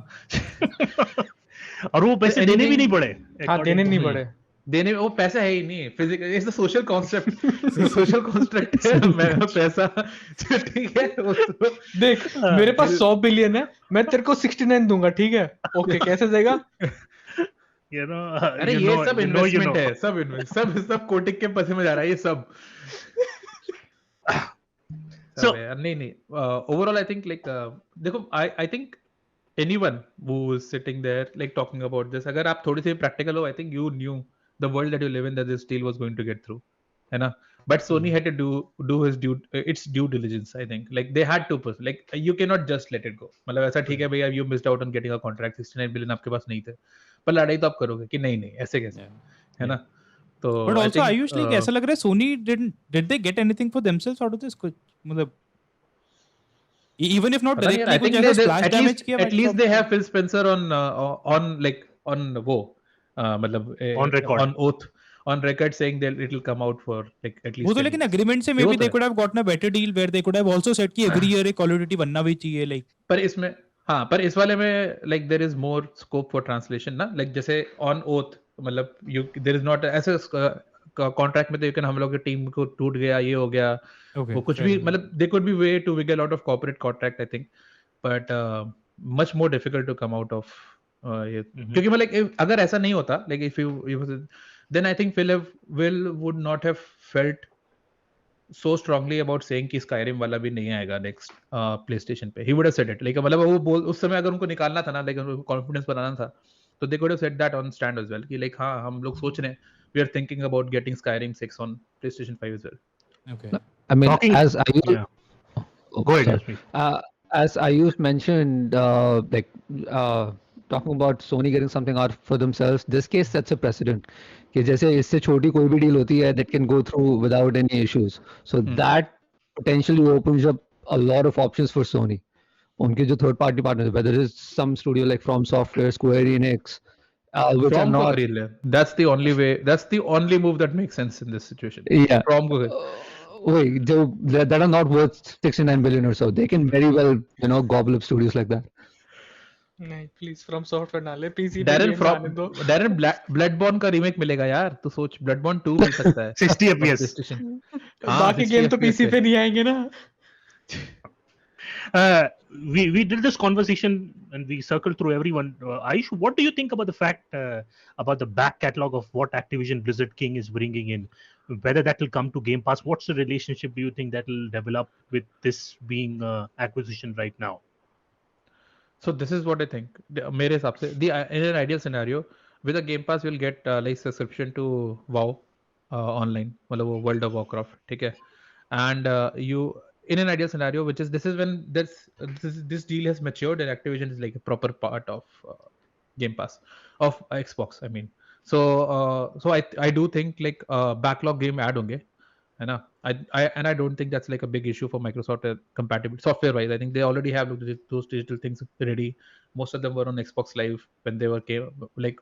और वो पैसे देने भी नहीं पड़े, हाँ देने नहीं पड़े, देने में वो पैसा है ही नहीं physical it's the social concept social construct है पैसा ठीक है वो तो देख मेरे पास 100 बिलियन है, मैं तेरे को 69 दूंगा, ठीक है? ओके, कैसे देगा? अरे ये सब इन्वेस्टमेंट है सब कोटिक के पैसे में जा रहा है ये सब So- नहीं ओवरऑल आई थिंक लाइक देखो I think anyone who is sitting there like talking about this अगर आप थोड़ी सी practical हो I think you knew the world that you live in that this deal was going to get through है ना but Sony had to do his its due diligence I think like they had to like you cannot just let it go मतलब ऐसा ठीक है भैया you missed out on getting a contract 69 billion आपके पास नहीं थे पर लड़ाई तो आप करोगे कि नहीं ऐसे कैसे है ना तो But I also think, Ayush like ऐसा लग रहा है Sony did they get anything for themselves out of this कुछ मतलब even if not पता नहीं यार, directly I think कुछ ऐसा they- splash damage किया at least Microsoft they ने? have Phil Spencer on like on वो मतलब On record. on oath on record saying that it will come out for like at least वो तो 10 लेकिन years. agreement से ये वो maybe तो they है। could have gotten a better deal where they could have also said कि every year एक Call of Duty बनना भी चाहिए like पर इसमें हाँ पर इस वाले में like there is more scope for translation ना like जैसे on oath मतलब you there is not ऐसे कॉन्ट्रैक्ट में तो you can हम लोग की टीम को टूट गया ये हो गया okay वो कुछ fair भी enough. मतलब they could be way to wiggle out of corporate contract I think but much more difficult to come out of ये क्योंकि मतलब अगर ऐसा नहीं होता like if you then I think Phil would not have felt so strongly about saying कि Skyrim वाला भी नहीं आएगा next PlayStation पे he would have said it like मतलब वो बोल उस समय अगर उनको निकालना था ना like उनको कॉन्फिडेंस बनाना था तो they could have said that on stand as well कि like हाँ हम लोग सोच रहे हैं we are thinking about getting Skyrim 6 on PlayStation 5 as well. okay I mean, Talking- as Ayush, yeah. oh, Go ahead, sorry. Jaspreet. As Ayush mentioned, talking about Sony getting something out for themselves, this case sets a precedent. कि जैसे इससे छोटी कोई भी deal होती है that can go through without any issues. So that potentially opens up a lot of options for Sony. उनके जो third party partners, whether it's some studio like From Software, Square Enix, which are From को not, खरीद ले that's the only way that's the only move that makes sense in this situation. yeah. From को Wait, that are not worth 69 billion or so. They can very well, gobble up studios like that. नहीं please from software ना ले, PC पे Darren game from आने दो। Darren Bloodborne का remake मिलेगा यार तू सोच Bloodborne 2 मिल सकता है 60 on FPS. PlayStation हाँ, बाकी 60 गेम तो FPS पीसी पे पे नहीं आएंगे ना। We did this conversation and we circled through everyone. Aish, what do you think about the fact about the back catalog of what Activision Blizzard King is bringing in? Whether that will come to Game Pass, what's the relationship do you think that will develop with this being acquisition right now? So this is what I think. मेरे हिसाब से in an ideal scenario with a Game Pass you'll get like subscription to WoW online मतलब वो World of Warcraft ठीक है and you in an ideal scenario which is this is when this deal has matured and Activision is like a proper part of Game Pass of Xbox I mean so I do think like backlog game add होंगे है ना I don't think that's like a big issue for Microsoft compatibility software wise I think they already have those digital things ready most of them were on Xbox Live when they were like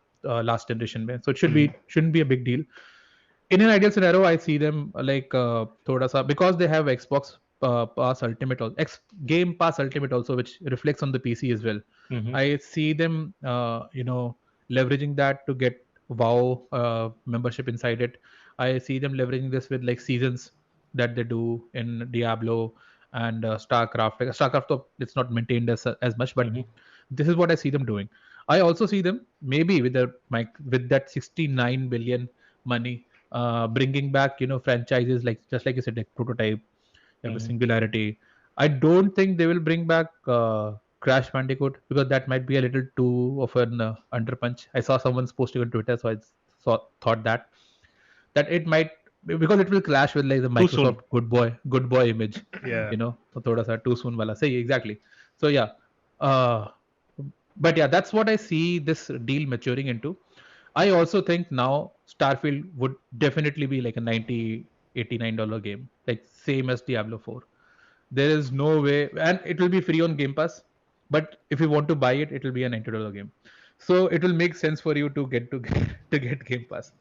last generation में so it shouldn't be a big deal in an ideal scenario I see them like thoda sa because they have Xbox Pass Ultimate Game Pass Ultimate also which reflects on the PC as well I see them leveraging that to get WoW membership inside it I see them leveraging this with like seasons that they do in Diablo and StarCraft. Like, StarCraft, though, it's not maintained as much, but this is what I see them doing. I also see them maybe with that 69 billion money bringing back franchises like just like you said like Prototype, you have a Singularity. I don't think they will bring back Crash Bandicoot because that might be a little too of an underpunch. I saw someone's posting on Twitter, so I thought that it might because it will clash with like the Too soon. Microsoft good boy image. Yeah. तो थोड़ा सा too soon वाला सही exactly. So yeah, but yeah, that's what I see this deal maturing into. I also think now Starfield would definitely be like a $89 game, like same as Diablo 4. There is no way, and it will be free on Game Pass. But if you want to buy it, it will be a $90 game. So it will make sense for you to get to get Game Pass.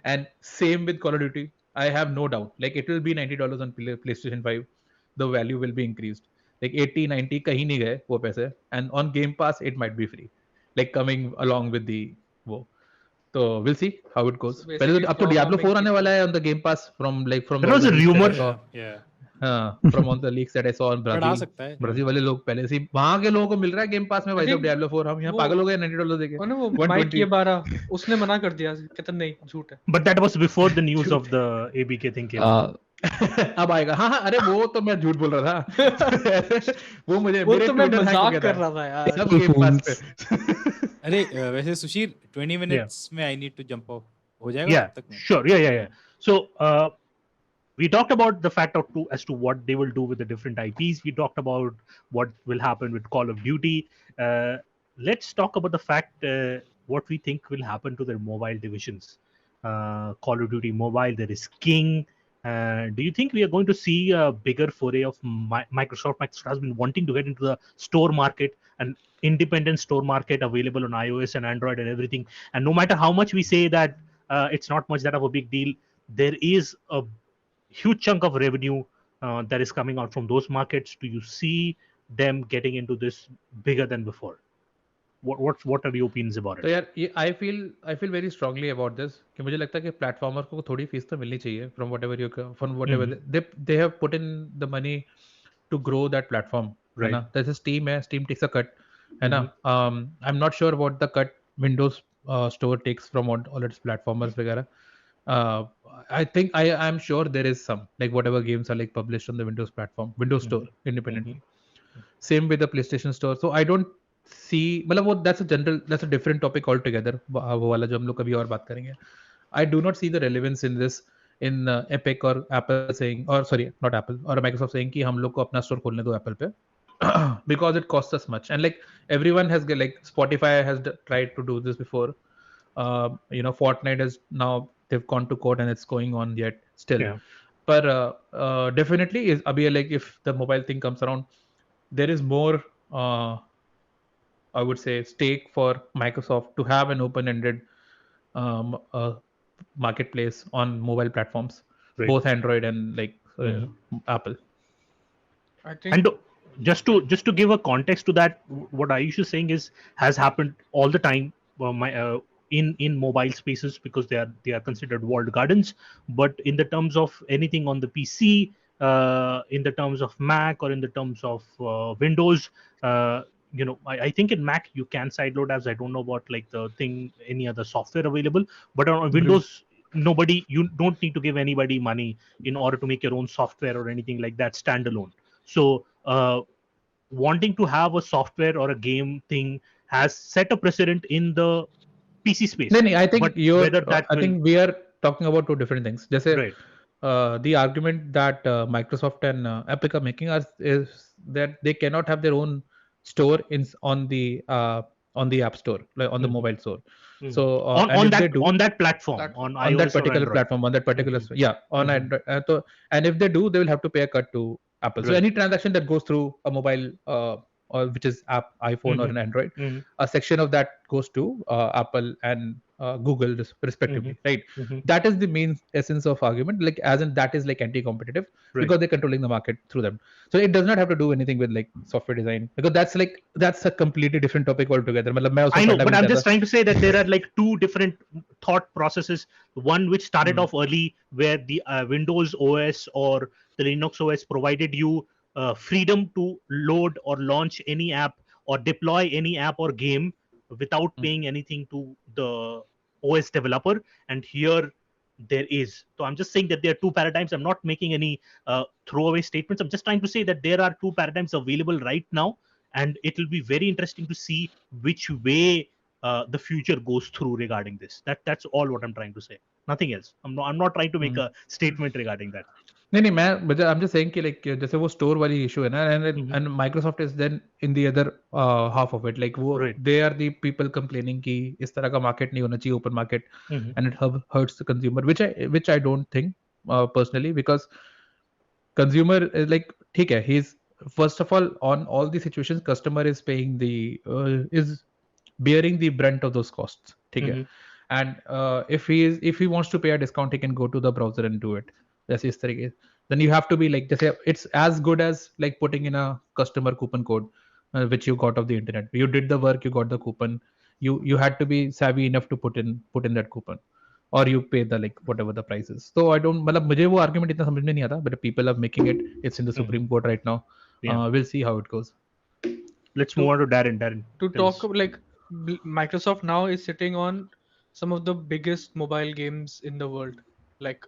And same with Call of Duty. I have no doubt. Like it will be $90 on PlayStation 5. The value will be increased. Like 80, 90 kahin nahi gaye wo paise. And on Game Pass, it might be free. Like coming along with the wo. तो we'll see how it goes. So पहले तो basically अब तो straw Diablo 4 farming आने की वाला है on the Game Pass from There all was the a leaks that I rumor. saw. Yeah. हाँ, from all the leaks that I saw in but uh Brazil. सकता है Brazil वाले लोग पहले से वहां के लोगों को मिल रहा है गेम पास में I भाई साहब think Diablo 4 हम यहाँ वो पागल हो गए $90 देके वो ना वो माइक 120 ये 12 उसने मना कर दिया, कहता नहीं झूठ है। But that was before the news झूठ of the ABK thing came out. अब आएगा हाँ हाँ अरे वो तो मैं झूठ बोल रहा था वो मुझे वो मेरे तो मैं ट्विटर हैक हो मजाक गया कर था रहा था यार। सब April गेम पास Fools. पे अरे वैसे सुशील 20 मिनट्स में I need to jump off हो जाएगा Yeah, तब तक में sure. Yeah. So we talked about the fact of as to what they will do with the different IPs. We talked about what will happen with Call of Duty. Let's talk about the fact what we think will happen to their mobile divisions. Call of Duty Mobile, there is King. Do you think we are going to see a bigger foray of Microsoft? Microsoft has been wanting to get into the store market, an independent store market available on iOS and Android and everything. And no matter how much we say that it's not much that of a big deal, there is a huge chunk of revenue that is coming out from those markets. Do you see them getting into this bigger than before? What are your opinions about तो it? यार ये I feel very strongly about this कि मुझे लगता है कि platformer को थोड़ी फीस तो मिलनी चाहिए from whatever they have put in the money to grow that platform है Right. ना जैसे स्टीम है स्टीम टेक्स अ कट है ना Mhm. I am not sure what the cut Windows Store takes from all its platformers वगैरह I think I'm sure there is some like whatever games are like published on the Windows platform, Windows Store independently. Same with the PlayStation Store. So I don't see मतलब वो that's a different topic altogether. वो वाला जो हम लोग कभी और बात करेंगे. I do not see the relevance in this in Epic or Apple saying or sorry not Apple or Microsoft saying कि हम लोग को अपना store खोलने दो Apple पे because it costs us much and like everyone has like Spotify has tried to do this before. Fortnite has now they've gone to court and it's going on yet still. Yeah. But definitely is abhi like if the mobile thing comes around, there is more I would say stake for Microsoft to have an open-ended marketplace on mobile platforms, Right. both Android and like Apple. I think And just to give a context to that, what Ayush is saying is has happened all the time. In mobile spaces because they are considered walled gardens, but in the terms of anything on the PC, in the terms of Mac or in the terms of Windows, I think in Mac you can sideload apps. I don't know about like the thing any other software available, but on Windows nobody you don't need to give anybody money in order to make your own software or anything like that standalone. So wanting to have a software or a game thing has set a precedent in the PC space. No, I think but whether that I will think we are talking about two different things. Just right. The argument that Microsoft and Epic are making is that they cannot have their own store on the App Store, like on the mobile store. So and if they do on that platform on on that iOS or particular Android. platform, on that particular yeah, on Android, and if they do, they will have to pay a cut to Apple. So Right. any transaction that goes through a mobile or which is app iPhone or an Android, a section of that goes to Apple and Google respectively, right? That is the main essence of argument, like as in that is like anti-competitive Right. because they're controlling the market through them. So it does not have to do anything with like software design because that's a completely different topic altogether. मतलब मैं उसमें I know, पढ़ना but भी I'm नहीं just चाहता. trying to say that there are like two different thought processes. One which started off early, where the Windows OS or the Linux OS provided you freedom to load or launch any app or deploy any app or game without paying anything to the OS developer. And here there is. So I'm just saying that there are two paradigms. I'm not making any throwaway statements. I'm just trying to say that there are two paradigms available right now, and it will be very interesting to see which way the future goes through regarding this. That's all what I'm trying to say. Nothing else. I'm not trying to make a statement regarding that. नहीं मैं I'm just saying कि like जैसे वो store वाली issue है ना and Microsoft is then in the other half of it like वो Right. they are the people complaining कि इस तरह का market नहीं होना चाहिए open market and it hurts the consumer which I don't think personally because consumer is like ठीक है he's first of all on all the situations customer is paying the is bearing the brunt of those costs ठीक है and if he wants to pay a discount he can go to the browser and do it जैसे इस तरीके then you have to be like जैसे it's as good as like putting in a customer coupon code which you got of the internet you did the work you got the coupon you had to be savvy enough to put in that coupon, or you pay the like whatever the price is. So I don't मतलब मुझे वो argument इतना समझ में नहीं आता, but people are making it. It's in the Supreme Court right now. Yeah. We'll see how it goes. Let's move on to Darren. Darren, To tell talk us. about, like, Microsoft now is sitting on some of the biggest mobile games in the world. Like,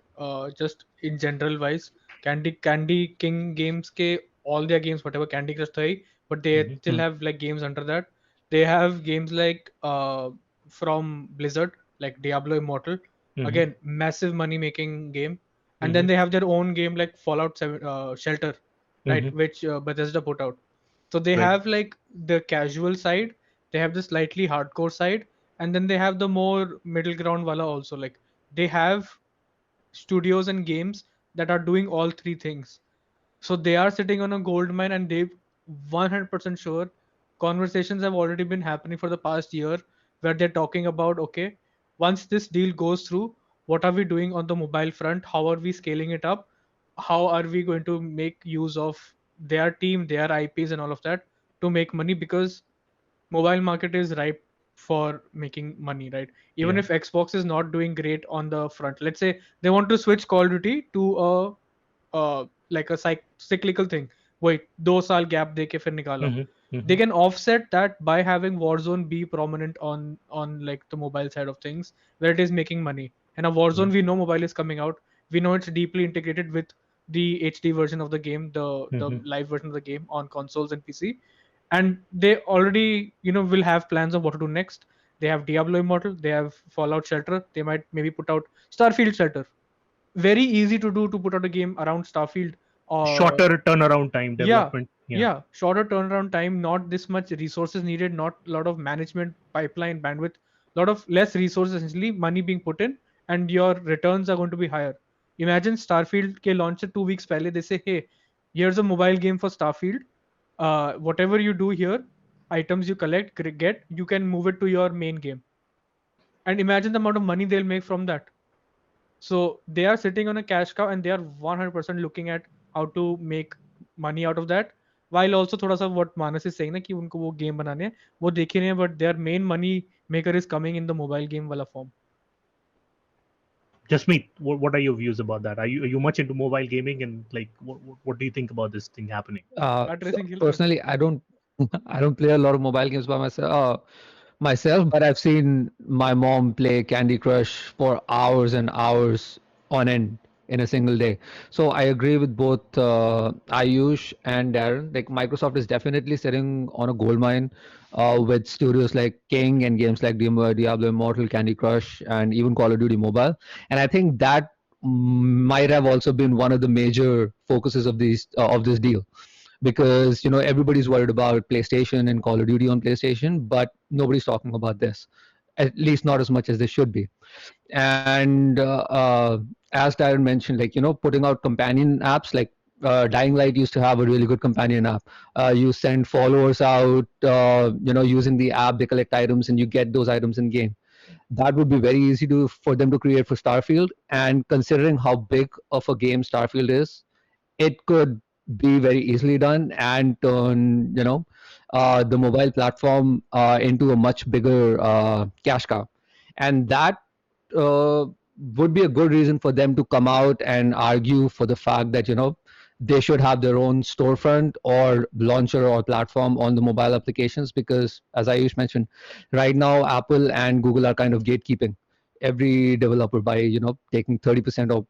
just in general wise, Candy King games ke all their games, whatever Candy Crush thai, but they still have like games under that. They have games like from Blizzard, like Diablo Immortal, again massive money making game. And then they have their own game like Fallout 7, Shelter, right, which Bethesda put out. So they Right. have like the casual side, they have the slightly hardcore side, and then they have the more middle ground wala also. Like, they have studios and games that are doing all three things. So they are sitting on a gold mine, and they've 100% sure conversations have already been happening for the past year, where they're talking about, okay, once this deal goes through, what are we doing on the mobile front? How are we scaling it up? How are we going to make use of their team, their IPs, and all of that to make money? Because mobile market is ripe for making money, right? Even Yeah. if Xbox is not doing great on the front, let's say they want to switch Call of Duty to a like a cyclical thing. Wait, 2 साल gap दे के फिर निकालो. They can offset that by having Warzone be prominent on like the mobile side of things, where it is making money. And a Warzone, we know mobile is coming out. We know it's deeply integrated with the HD version of the game, the live version of the game on consoles and PC. And they already, will have plans of what to do next. They have Diablo Immortal, they have Fallout Shelter, they might maybe put out Starfield Shelter. Very easy to do, to put out a game around Starfield. Shorter turnaround time Yeah, development. yeah, shorter turnaround time, not this much resources needed, not a lot of management pipeline bandwidth, lot of less resources, essentially money being put in, and your returns are going to be higher. Imagine Starfield ke launch se 2 weeks pehle they say, hey, here's a mobile game for Starfield. Whatever you do here, items you collect, get, you can move it to your main game. And imagine the amount of money they'll make from that. So they are sitting on a cash cow, and they are 100% looking at how to make money out of that. While also थोड़ा सा what Manas is saying ना कि उनको वो game बनाने हैं, वो देख ही नहीं है, but their main money maker is coming in the mobile game वाला form. Jasmeet, what are your views about that? Are you much into mobile gaming, and like what do you think about this thing happening? Addressing Hill. Personally, I don't I don't play a lot of mobile games by myself, but I've seen my mom play Candy Crush for hours and hours on end in a single day. So I agree with both Ayush and Darren. Like, Microsoft is definitely sitting on a gold mine with studios like King and games like Diablo Immortal, Candy Crush, and even Call of Duty Mobile. And I think that might have also been one of the major focuses of this deal, because everybody's worried about PlayStation and Call of Duty on PlayStation, but nobody's talking about this, at least not as much as they should be. And as Darren mentioned, like, putting out companion apps, like Dying Light used to have a really good companion app. You send followers out, using the app, they collect items, and you get those items in game. That would be very easy for them to create for Starfield. And considering how big of a game Starfield is, it could be very easily done and turn the mobile platform into a much bigger cash cow. And that uh, would be a good reason for them to come out and argue for the fact that they should have their own storefront or launcher or platform on the mobile applications, because as Ayush mentioned, right now Apple and Google are kind of gatekeeping every developer by taking 30% of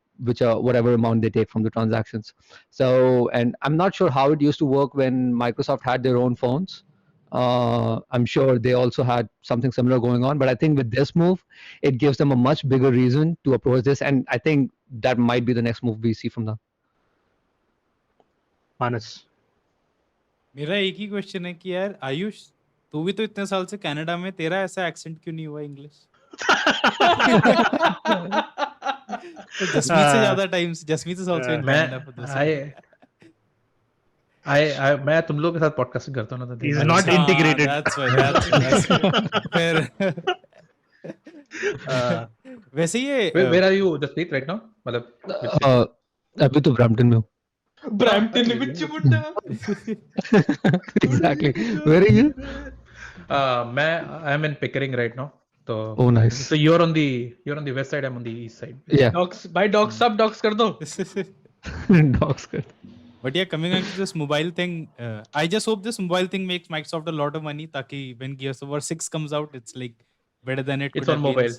whatever amount they take from the transactions. So, and I'm not sure how it used to work when Microsoft had their own phones. I'm sure they also had something similar going on, but I think with this move, it gives them a much bigger reason to approach this, and I think that might be the next move we see from them. Manas. मेरा एक ही question है कि यार आयुष, तू भी तो इतने साल से कनाडा में, तेरा ऐसा एक्सेंट क्यों नहीं हुआ इंग्लिश? तो जसमीत से ज्यादा times, Jasmeet is also in Canada for this. मैं तुम लोग के साथ पॉडकास्टिंग करता हूँ ना, तो He's not integrated. That's why. फिर वैसे ये Where are you, Jaspreet, right now? मतलब अभी तो ब्रैम्पटन में हूँ. Brampton ਵਿੱਚ ਮੁੰਡਾ. Exactly. Where are you? I'm in Pickering right now. So, Oh, nice. so you're on the west side. I'm on the east side. Yeah. Dogs भाई dogs सब dogs कर दो Dogs good. But yeah, coming on to this mobile thing, I just hope this mobile thing makes Microsoft a lot of money. Taki when Gears of War 6 comes out, it's like better than it It's could on have been. mobile.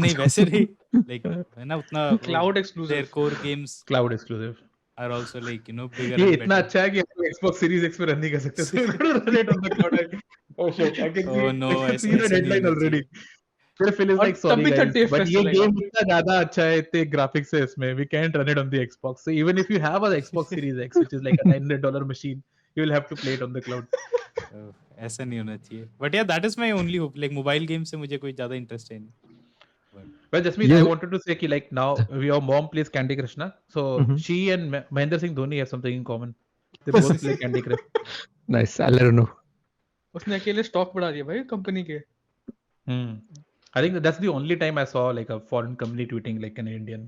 नहीं वैसे नहीं like है ना उतना cloud their exclusive core games Cloud exclusive. are also like bigger ये and इतना better. अच्छा है कि हम Xbox Series X पे रन नहीं कर सकते. So we're going to run it on the cloud. Oh shit! I can see. Oh no, I can see ऐसे the ऐसे नहीं deadline होना already. चाहिए. फिर Phil is और like, तब sorry भी guys, 30 but FPS ये चलेगा game इतना ज़्यादा अच्छा है, इतने graphics है इसमें. We can't run it on the Xbox. So even if you have a Xbox Series X, which is like a $900 machine, you will have to play it on the cloud. ऐसा नहीं होना चाहिए. But yeah, that is my only hope. Like mobile games से मुझे कोई ज़्यादा interest है नहीं. But Well, Jasmeet, I You. wanted to say कि like now your mom plays Candy Crush na, so Mhm. she and Mahendra Singh Dhoni have something in common. They both play Candy Crush. Nice. I'll let her know. उसने अकेले stock बढ़ा दिया भाई company के Hmm. I think that's the only time I saw like a foreign company tweeting like an Indian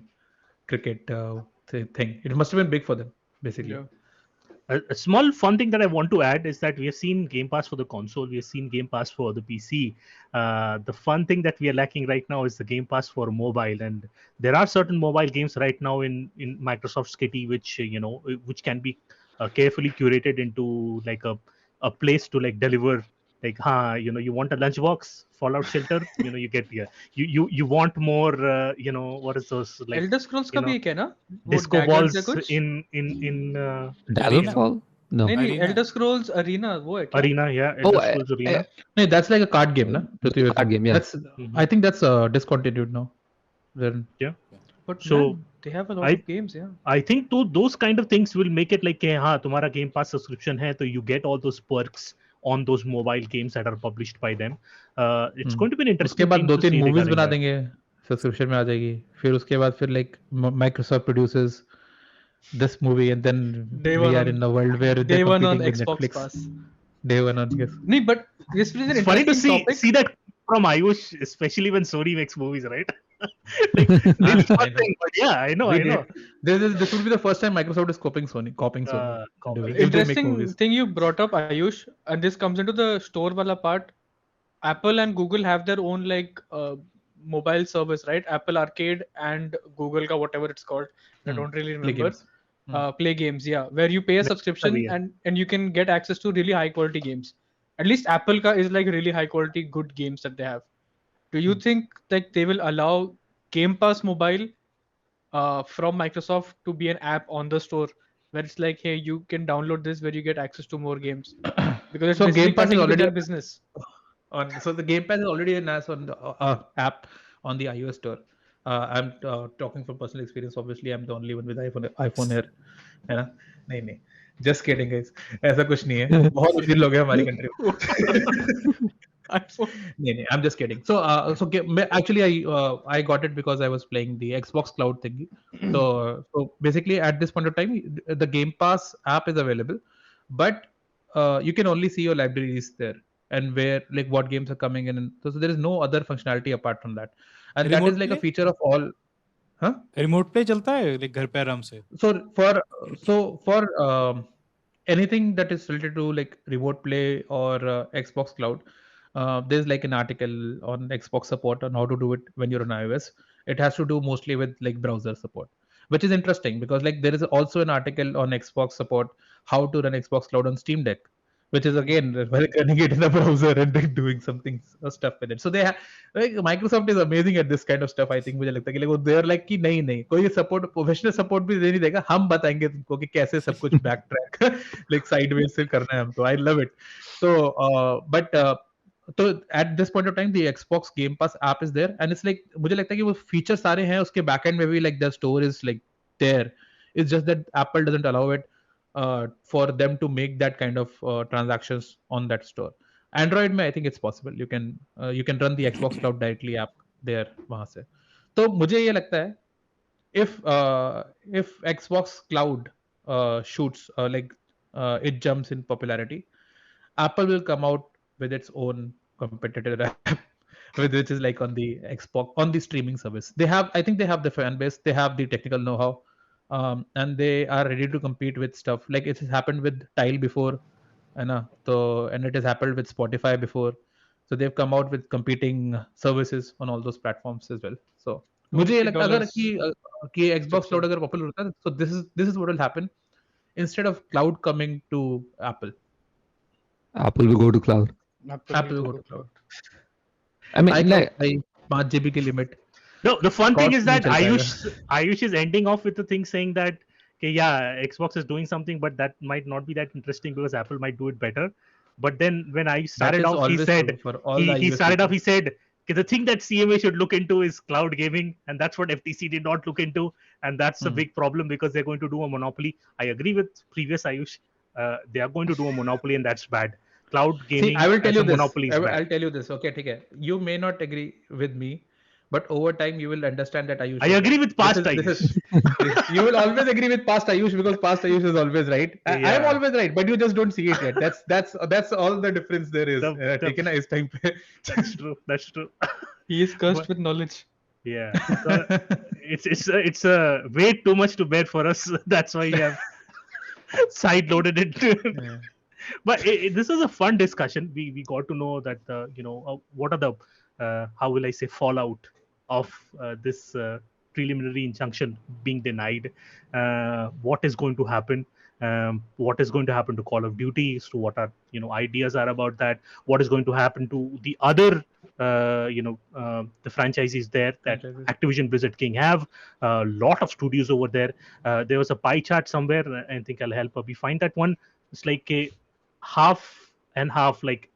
cricket thing. It must have been big for them, basically. Yeah. A small fun thing that I want to add is that we have seen Game Pass for the console, we have seen Game Pass for the PC. The fun thing that we are lacking right now is the Game Pass for mobile, and there are certain mobile games right now in Microsoft's kitty which which can be carefully curated into like a place to like deliver. Like, you want a lunchbox, Fallout Shelter, you get here. You want more, what is those like, Elder Scrolls का you भी know, एक है ना वो disco daggers है balls कुछ in Arena. Daggerfall? No. नहीं नहीं Arena. एल्डर स्क्रॉल्स अरीना वो है क्या Arena, yeah, Oh, Elder Scrolls Arena. No, that's like a card game, na? Prithvi was Card saying. game, yeah. That's I think that's discontinued now. Then Yeah. But So, man they have a lot I of games या I think those kind of things will make it like, हाँ तुम्हारा Game Pass subscription है तो you get all those perks on those mobile games that are published by them. It's going to be an उसके interesting बाद thing दो to तीन see movies regarding बना that. देंगे सब्सक्रिप्शन में आ जाएगी फिर उसके बाद फिर like Microsoft produces this movie and then Day we one are on- in a world where Day they're one on competing with Xbox Netflix. Pass. Day one on yes. नहीं but this is an It's funny to interesting topic see that from Ayush, especially when Sony makes movies, right? Like really I fun know. thing, but yeah, I know. This would be the first time Microsoft is copying Sony. Copying. If they make interesting movies. thing you brought up Ayush and this comes into the store wala part. Apple and Google have their own like mobile service, right? Apple Arcade and Google ka whatever it's called. I don't really Play remember. games. Play games, yeah, where you pay a Next subscription time, yeah. and you can get access to really high quality games. At least Apple ka is like really high quality good games that they have. Do you think like they will allow Game Pass Mobile from Microsoft to be an app on the store where it's like, hey, you can download this where you get access to more games because it's So basically Game Pass is cutting into already their business. so the Game Pass is already an as on the app on the iOS store. I'm talking from personal experience. Obviously, I'm the only one with iPhone here. है ना? नहीं नहीं. Just kidding, guys. ऐसा कुछ नहीं है. बहुत अमीर लोग हैं हमारी कंट्री में. iPhone. नहीं नहीं. I'm just kidding. Actually I got it because I was playing the Xbox Cloud thingy. So basically at this point of time, the Game Pass app is available, but you can only see your libraries there and where like what games are coming in. And so there is no other functionality apart from that, and that Remote is like a play? feature of all. Huh? Remote play चलता है like घर पे आराम से. So for anything that is related to like remote play or Xbox Cloud, there's like an article on Xbox support on how to do it when you're on iOS. It has to do mostly with like browser support, which is interesting because like there is also an article on Xbox support how to run Xbox Cloud on Steam Deck, which is again running it in a browser and then doing something stuff with it. So they have like Microsoft is amazing at this kind of stuff. I think मुझे लगता है कि like they're like कि नहीं नहीं कोई support professional support भी दे नहीं देगा हम बताएंगे तुमको कि कैसे सब कुछ backtrack like sideways से करना है हमको. I love it. So at this point of time the Xbox Game Pass app is there and it's like मुझे लगता है कि वो features सारे हैं उसके backend में भी like the store is like there. It's just that Apple doesn't allow it for them to make that kind of transactions on that store. Android में I think it's possible. You can run the Xbox Cloud directly app there वहाँ से. तो मुझे ये लगता है if Xbox Cloud shoots it jumps in popularity, Apple will come out with its own competitor app which is like on the Xbox on the streaming service. I think they have the fan base, they have the technical know-how, and they are ready to compete with stuff like it has happened with Tile before. है ना? तो and it has happened with Spotify before. So they've come out with competing services on all those platforms as well. So मुझे ये लगता है अगर कि Xbox Cloud अगर पॉपुलर होता है, so this is what will happen instead of cloud coming to Apple. Apple will go to cloud. Apple will go to cloud. I mean, like, 5 GB की limit. No, the fun thing is that नहीं चल Ayush is ending off with the thing saying that okay, yeah, Xbox is doing something, but that might not be that interesting because Apple might do it better. But then when I started is off, he always said true for all the he iOS started people. off. He said okay, the thing that CMA should look into is cloud gaming, and that's what FTC did not look into, and that's a big problem because they're going to do a monopoly. I agree with previous Ayush. They are going to do a monopoly, and that's bad. Cloud gaming See, I will tell as you a this. monopoly is bad. I'll tell you this. Okay, ठीक है. You may not agree with me, but over time you will understand that Ayush. I agree with past Ayush. You will always agree with past Ayush because past Ayush is always right. I am always right, but you just don't see it yet. That's all the difference there is. ठीक है ना इस time पे. That's true. That's true. He is cursed with knowledge. Yeah, it's way too much to bear for us. That's why we have side loaded it. Yeah. But this was a fun discussion. We got to know that what are the how will I say fallout of this preliminary injunction being denied. What is going to happen? What is going to happen to Call of Duty? So what are ideas are about that? What is going to happen to the other the franchises there that Activision Blizzard King have? A lot of studios over there. There was a pie chart somewhere. I think I'll help Abhi find that one. It's like a half and half. Like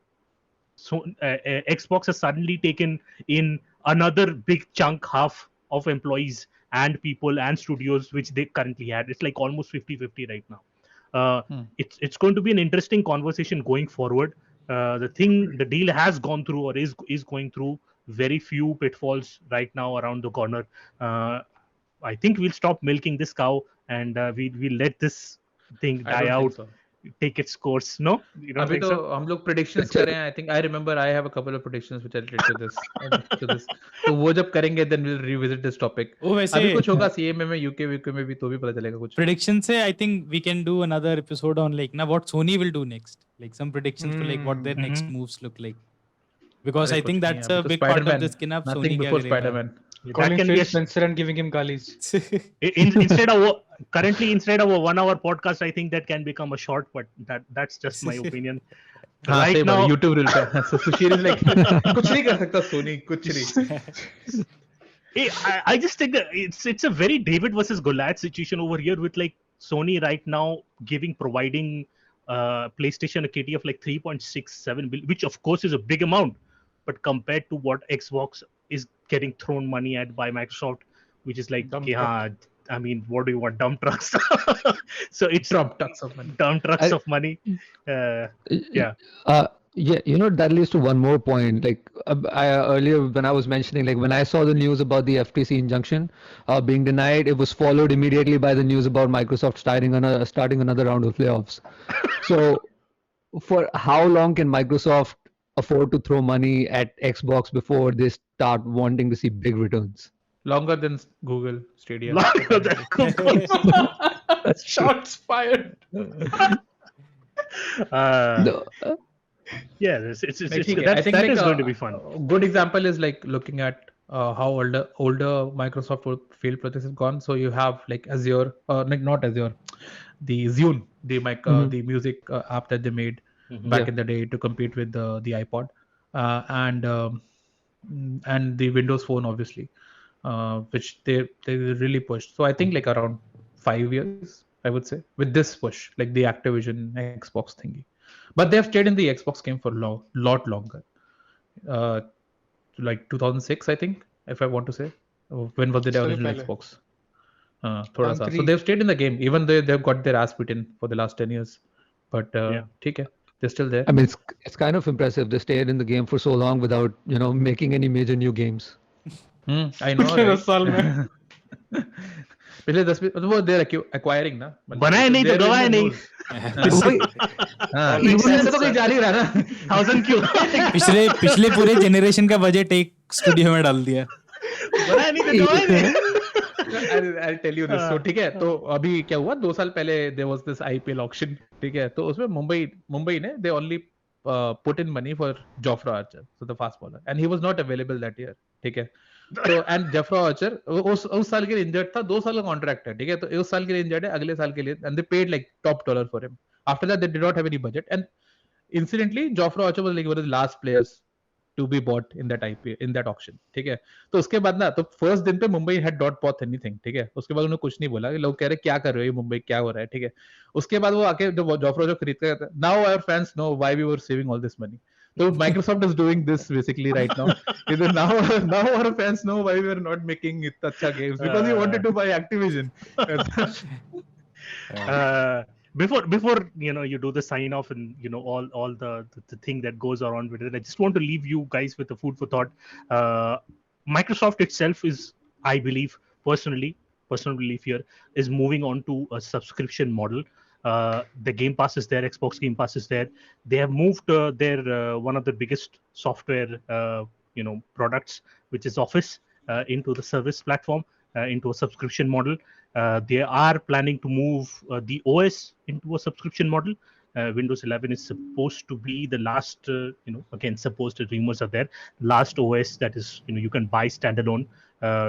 so, Xbox has suddenly taken in another big chunk, half of employees and people and studios which they currently had. It's like almost 50-50 right now. It's going to be an interesting conversation going forward. The deal has gone through or is going through very few pitfalls right now around the corner. I think we'll stop milking this cow and we'll let this thing die out. So. Take its course. No, you don't अभी think तो so? हम लोग predictions कर रहे हैं. I think I remember I have a couple of predictions which are related to this. तो वो जब करेंगे then we'll revisit this topic. वो वैसे अभी कुछ होगा CMA में UK में भी तो भी पता चलेगा कुछ. prediction से I think we can do another episode on like now what Sony will do next, like some predictions for like what their next moves look like, because I think that's a big part of the skin up. Nothing Sony before क्या Spider-Man. Calling can be Phil a Spencer and giving him galis. instead of instead of a 1 hour podcast, I think that can become a short, but that's just my opinion. हाँ Right सही now, बात YouTube reel पे. So Sushir is like कुछ नहीं कर सकता Sony कुछ नहीं. I just think that it's a very David versus Goliath situation over here with like Sony right now providing PlayStation a KT of like 3.67 billion, which of course is a big amount, but compared to what Xbox is getting thrown money at by Microsoft, which is like I mean, what do you want? Dump trucks. So it's Dump trucks of money. Dump trucks of money. Yeah. Yeah, that leads to one more point. Like earlier when I was mentioning, like when I saw the news about the FTC injunction being denied, it was followed immediately by the news about Microsoft starting another round of layoffs. So for how long can Microsoft afford to throw money at Xbox before they start wanting to see big returns? Longer than Google Stadia. Longer than Google. Shots fired. Yeah, it's I think that like is going to be fun. A good example is like looking at how older Microsoft field projects have gone. So you have like Azure, not Azure, the Zune, the music app that they made back in the day to compete with the iPod, and the Windows Phone obviously, which they really pushed. So I think like around 5 years, I would say, with this push, like the Activision Xbox thingy. But they have stayed in the Xbox game for a lot longer. Like 2006, I think, if I want to say. When was the original Xbox? थोड़ा सा. So they've stayed in the game, even though they've got their ass beaten for the last 10 years. But ठीक है, they're still there. I mean, it's kind of impressive. They stayed in the game for so long without, making any major new games. I know. पिछले 10 साल में. पिछले 10 वो they're acquiring ना. बनाए नहीं तो गवाए नहीं. तो कहीं जारी रहा ना. 1000 क्यों? पिछले पूरे जनरेशन का बजट एक स्टूडियो में डाल दिया. बनाए नहीं तो गवाए नहीं. I'll tell you this. So ठीक है, तो अभी क्या हुआ 2 साल पहले there was this IPL auction, ठीक है, तो उसमें मुंबई ने they only put in money for Jofra Archer, so the fast bowler, and he was not available that year, ठीक है, तो and Jofra Archer उस साल के लिए इंजर्ड था, 2 साल का कॉन्ट्रैक्ट है, ठीक है, तो उस साल के लिए इंजर्ड है, अगले साल के लिए, and they paid like top dollar for him. After that they did not have any budget, and incidentally Jofra Archer was like one of the last players to be bought in that IPL in that auction, ठीक है, तो उसके बाद ना, तो first दिन पे Mumbai had not bought anything, ठीक है, उसके बाद उन्होंने कुछ नहीं बोला, लोग कह रहे क्या कर रहे हो मुंबई, क्या हो रहा है, ठीक है, उसके बाद वो आके जो जोफ्रा जो खरीद कर, now our fans know why we were saving all this money, so Microsoft is doing this basically right now. now our fans know why we are not making acha games, because we wanted to buy Activision. Before you do the sign off and all the thing that goes around with it, I just want to leave you guys with a food for thought. Microsoft itself is, I believe, personal belief here, is moving on to a subscription model. The Game Pass is there, Xbox Game Pass is there. They have moved their one of the biggest software products, which is Office, into the service platform, into a subscription model. They are planning to move the OS into a subscription model. Windows 11 is supposed to be the last, again, supposed rumors are there, last OS that is, you can buy standalone.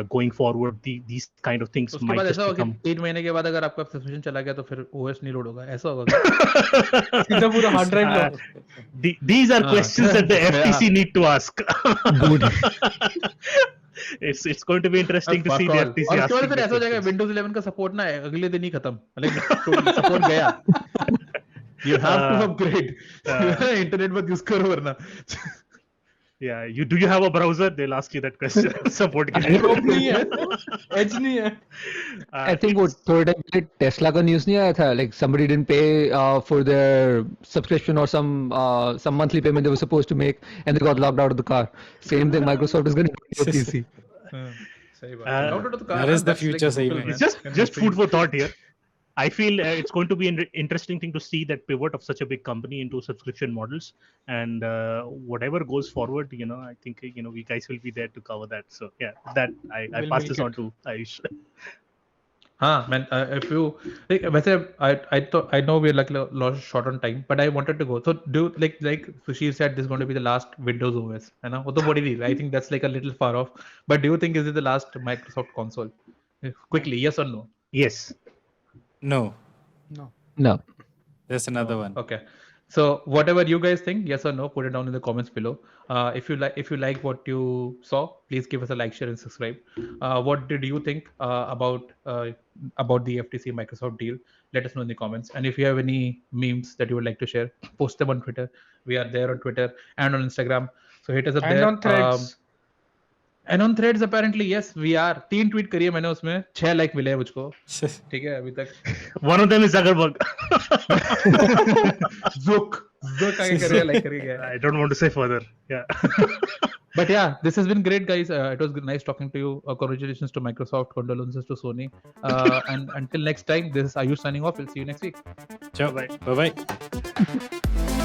Going forward, these kind of things उसके might बाद just ऐसा होगा become. कि 3 महीने के बाद अगर आपका सब्सक्रिप्शन चला गया तो फिर OS नहीं लोड होगा, ऐसा होगा क्या? सीधा पूरा hard drive low. These are questions that the FTC need to ask. Good. It's going to be interesting to see the FTC और उसके asking बाद फिर the ऐसा हो जाएगा, questions. Windows 11 का सपोर्ट ना अगले दिन ही खत्म, मतलब सपोर्ट गया, you have to upgrade, internet मत यूज करो वरना. Yeah, do you have a browser? They'll ask you that question. Support के लिए. Chrome नहीं है, Edge नहीं है। I think वो थोड़े टाइम पहले टेस्ला का न्यूज़ नहीं आया था, like somebody didn't pay for their subscription or some monthly payment they were supposed to make and they got locked out of the car. Same thing Microsoft is going to do with PC. सही बात है. Out of the car, that is the that's like future, सही brutal, में. man. Just food for thought here. I feel it's going to be an interesting thing to see that pivot of such a big company into subscription models, and whatever goes forward, I think we guys will be there to cover that. So yeah, that I We'll pass make this it. on to Ayush. हाँ man, if you like, वैसे I know we're like lost short on time, but I wanted to go. So do like Sushil said, this is going to be the last Windows OS, है ना? वो तो बड़ी थी. I think that's like a little far off. But do you think is it the last Microsoft console? Quickly, yes or no? Yes. No, No. there's another one. Okay. So whatever you guys think, yes or no, put it down in the comments below. If you like what you saw, please give us a like, share, and subscribe. What did you think about the FTC Microsoft deal? Let us know in the comments. And if you have any memes that you would like to share, post them on Twitter. We are there on Twitter and on Instagram. So hit us up And there. on Threads. And on Threads apparently yes we are. 3 tweet करिए मैंने, उसमें 6 like मिले हैं मुझको, ठीक है अभी तक. One of them is Zuckerberg. Zuck आगे कर रहे हैं, लाइक करके गया. I don't want to say further. Yeah. But yeah, this has been great, guys. It was nice talking to you. Congratulations to Microsoft, condolences to Sony. And until next time, this is Ayush signing off. We'll see you next week. Ciao, bye bye.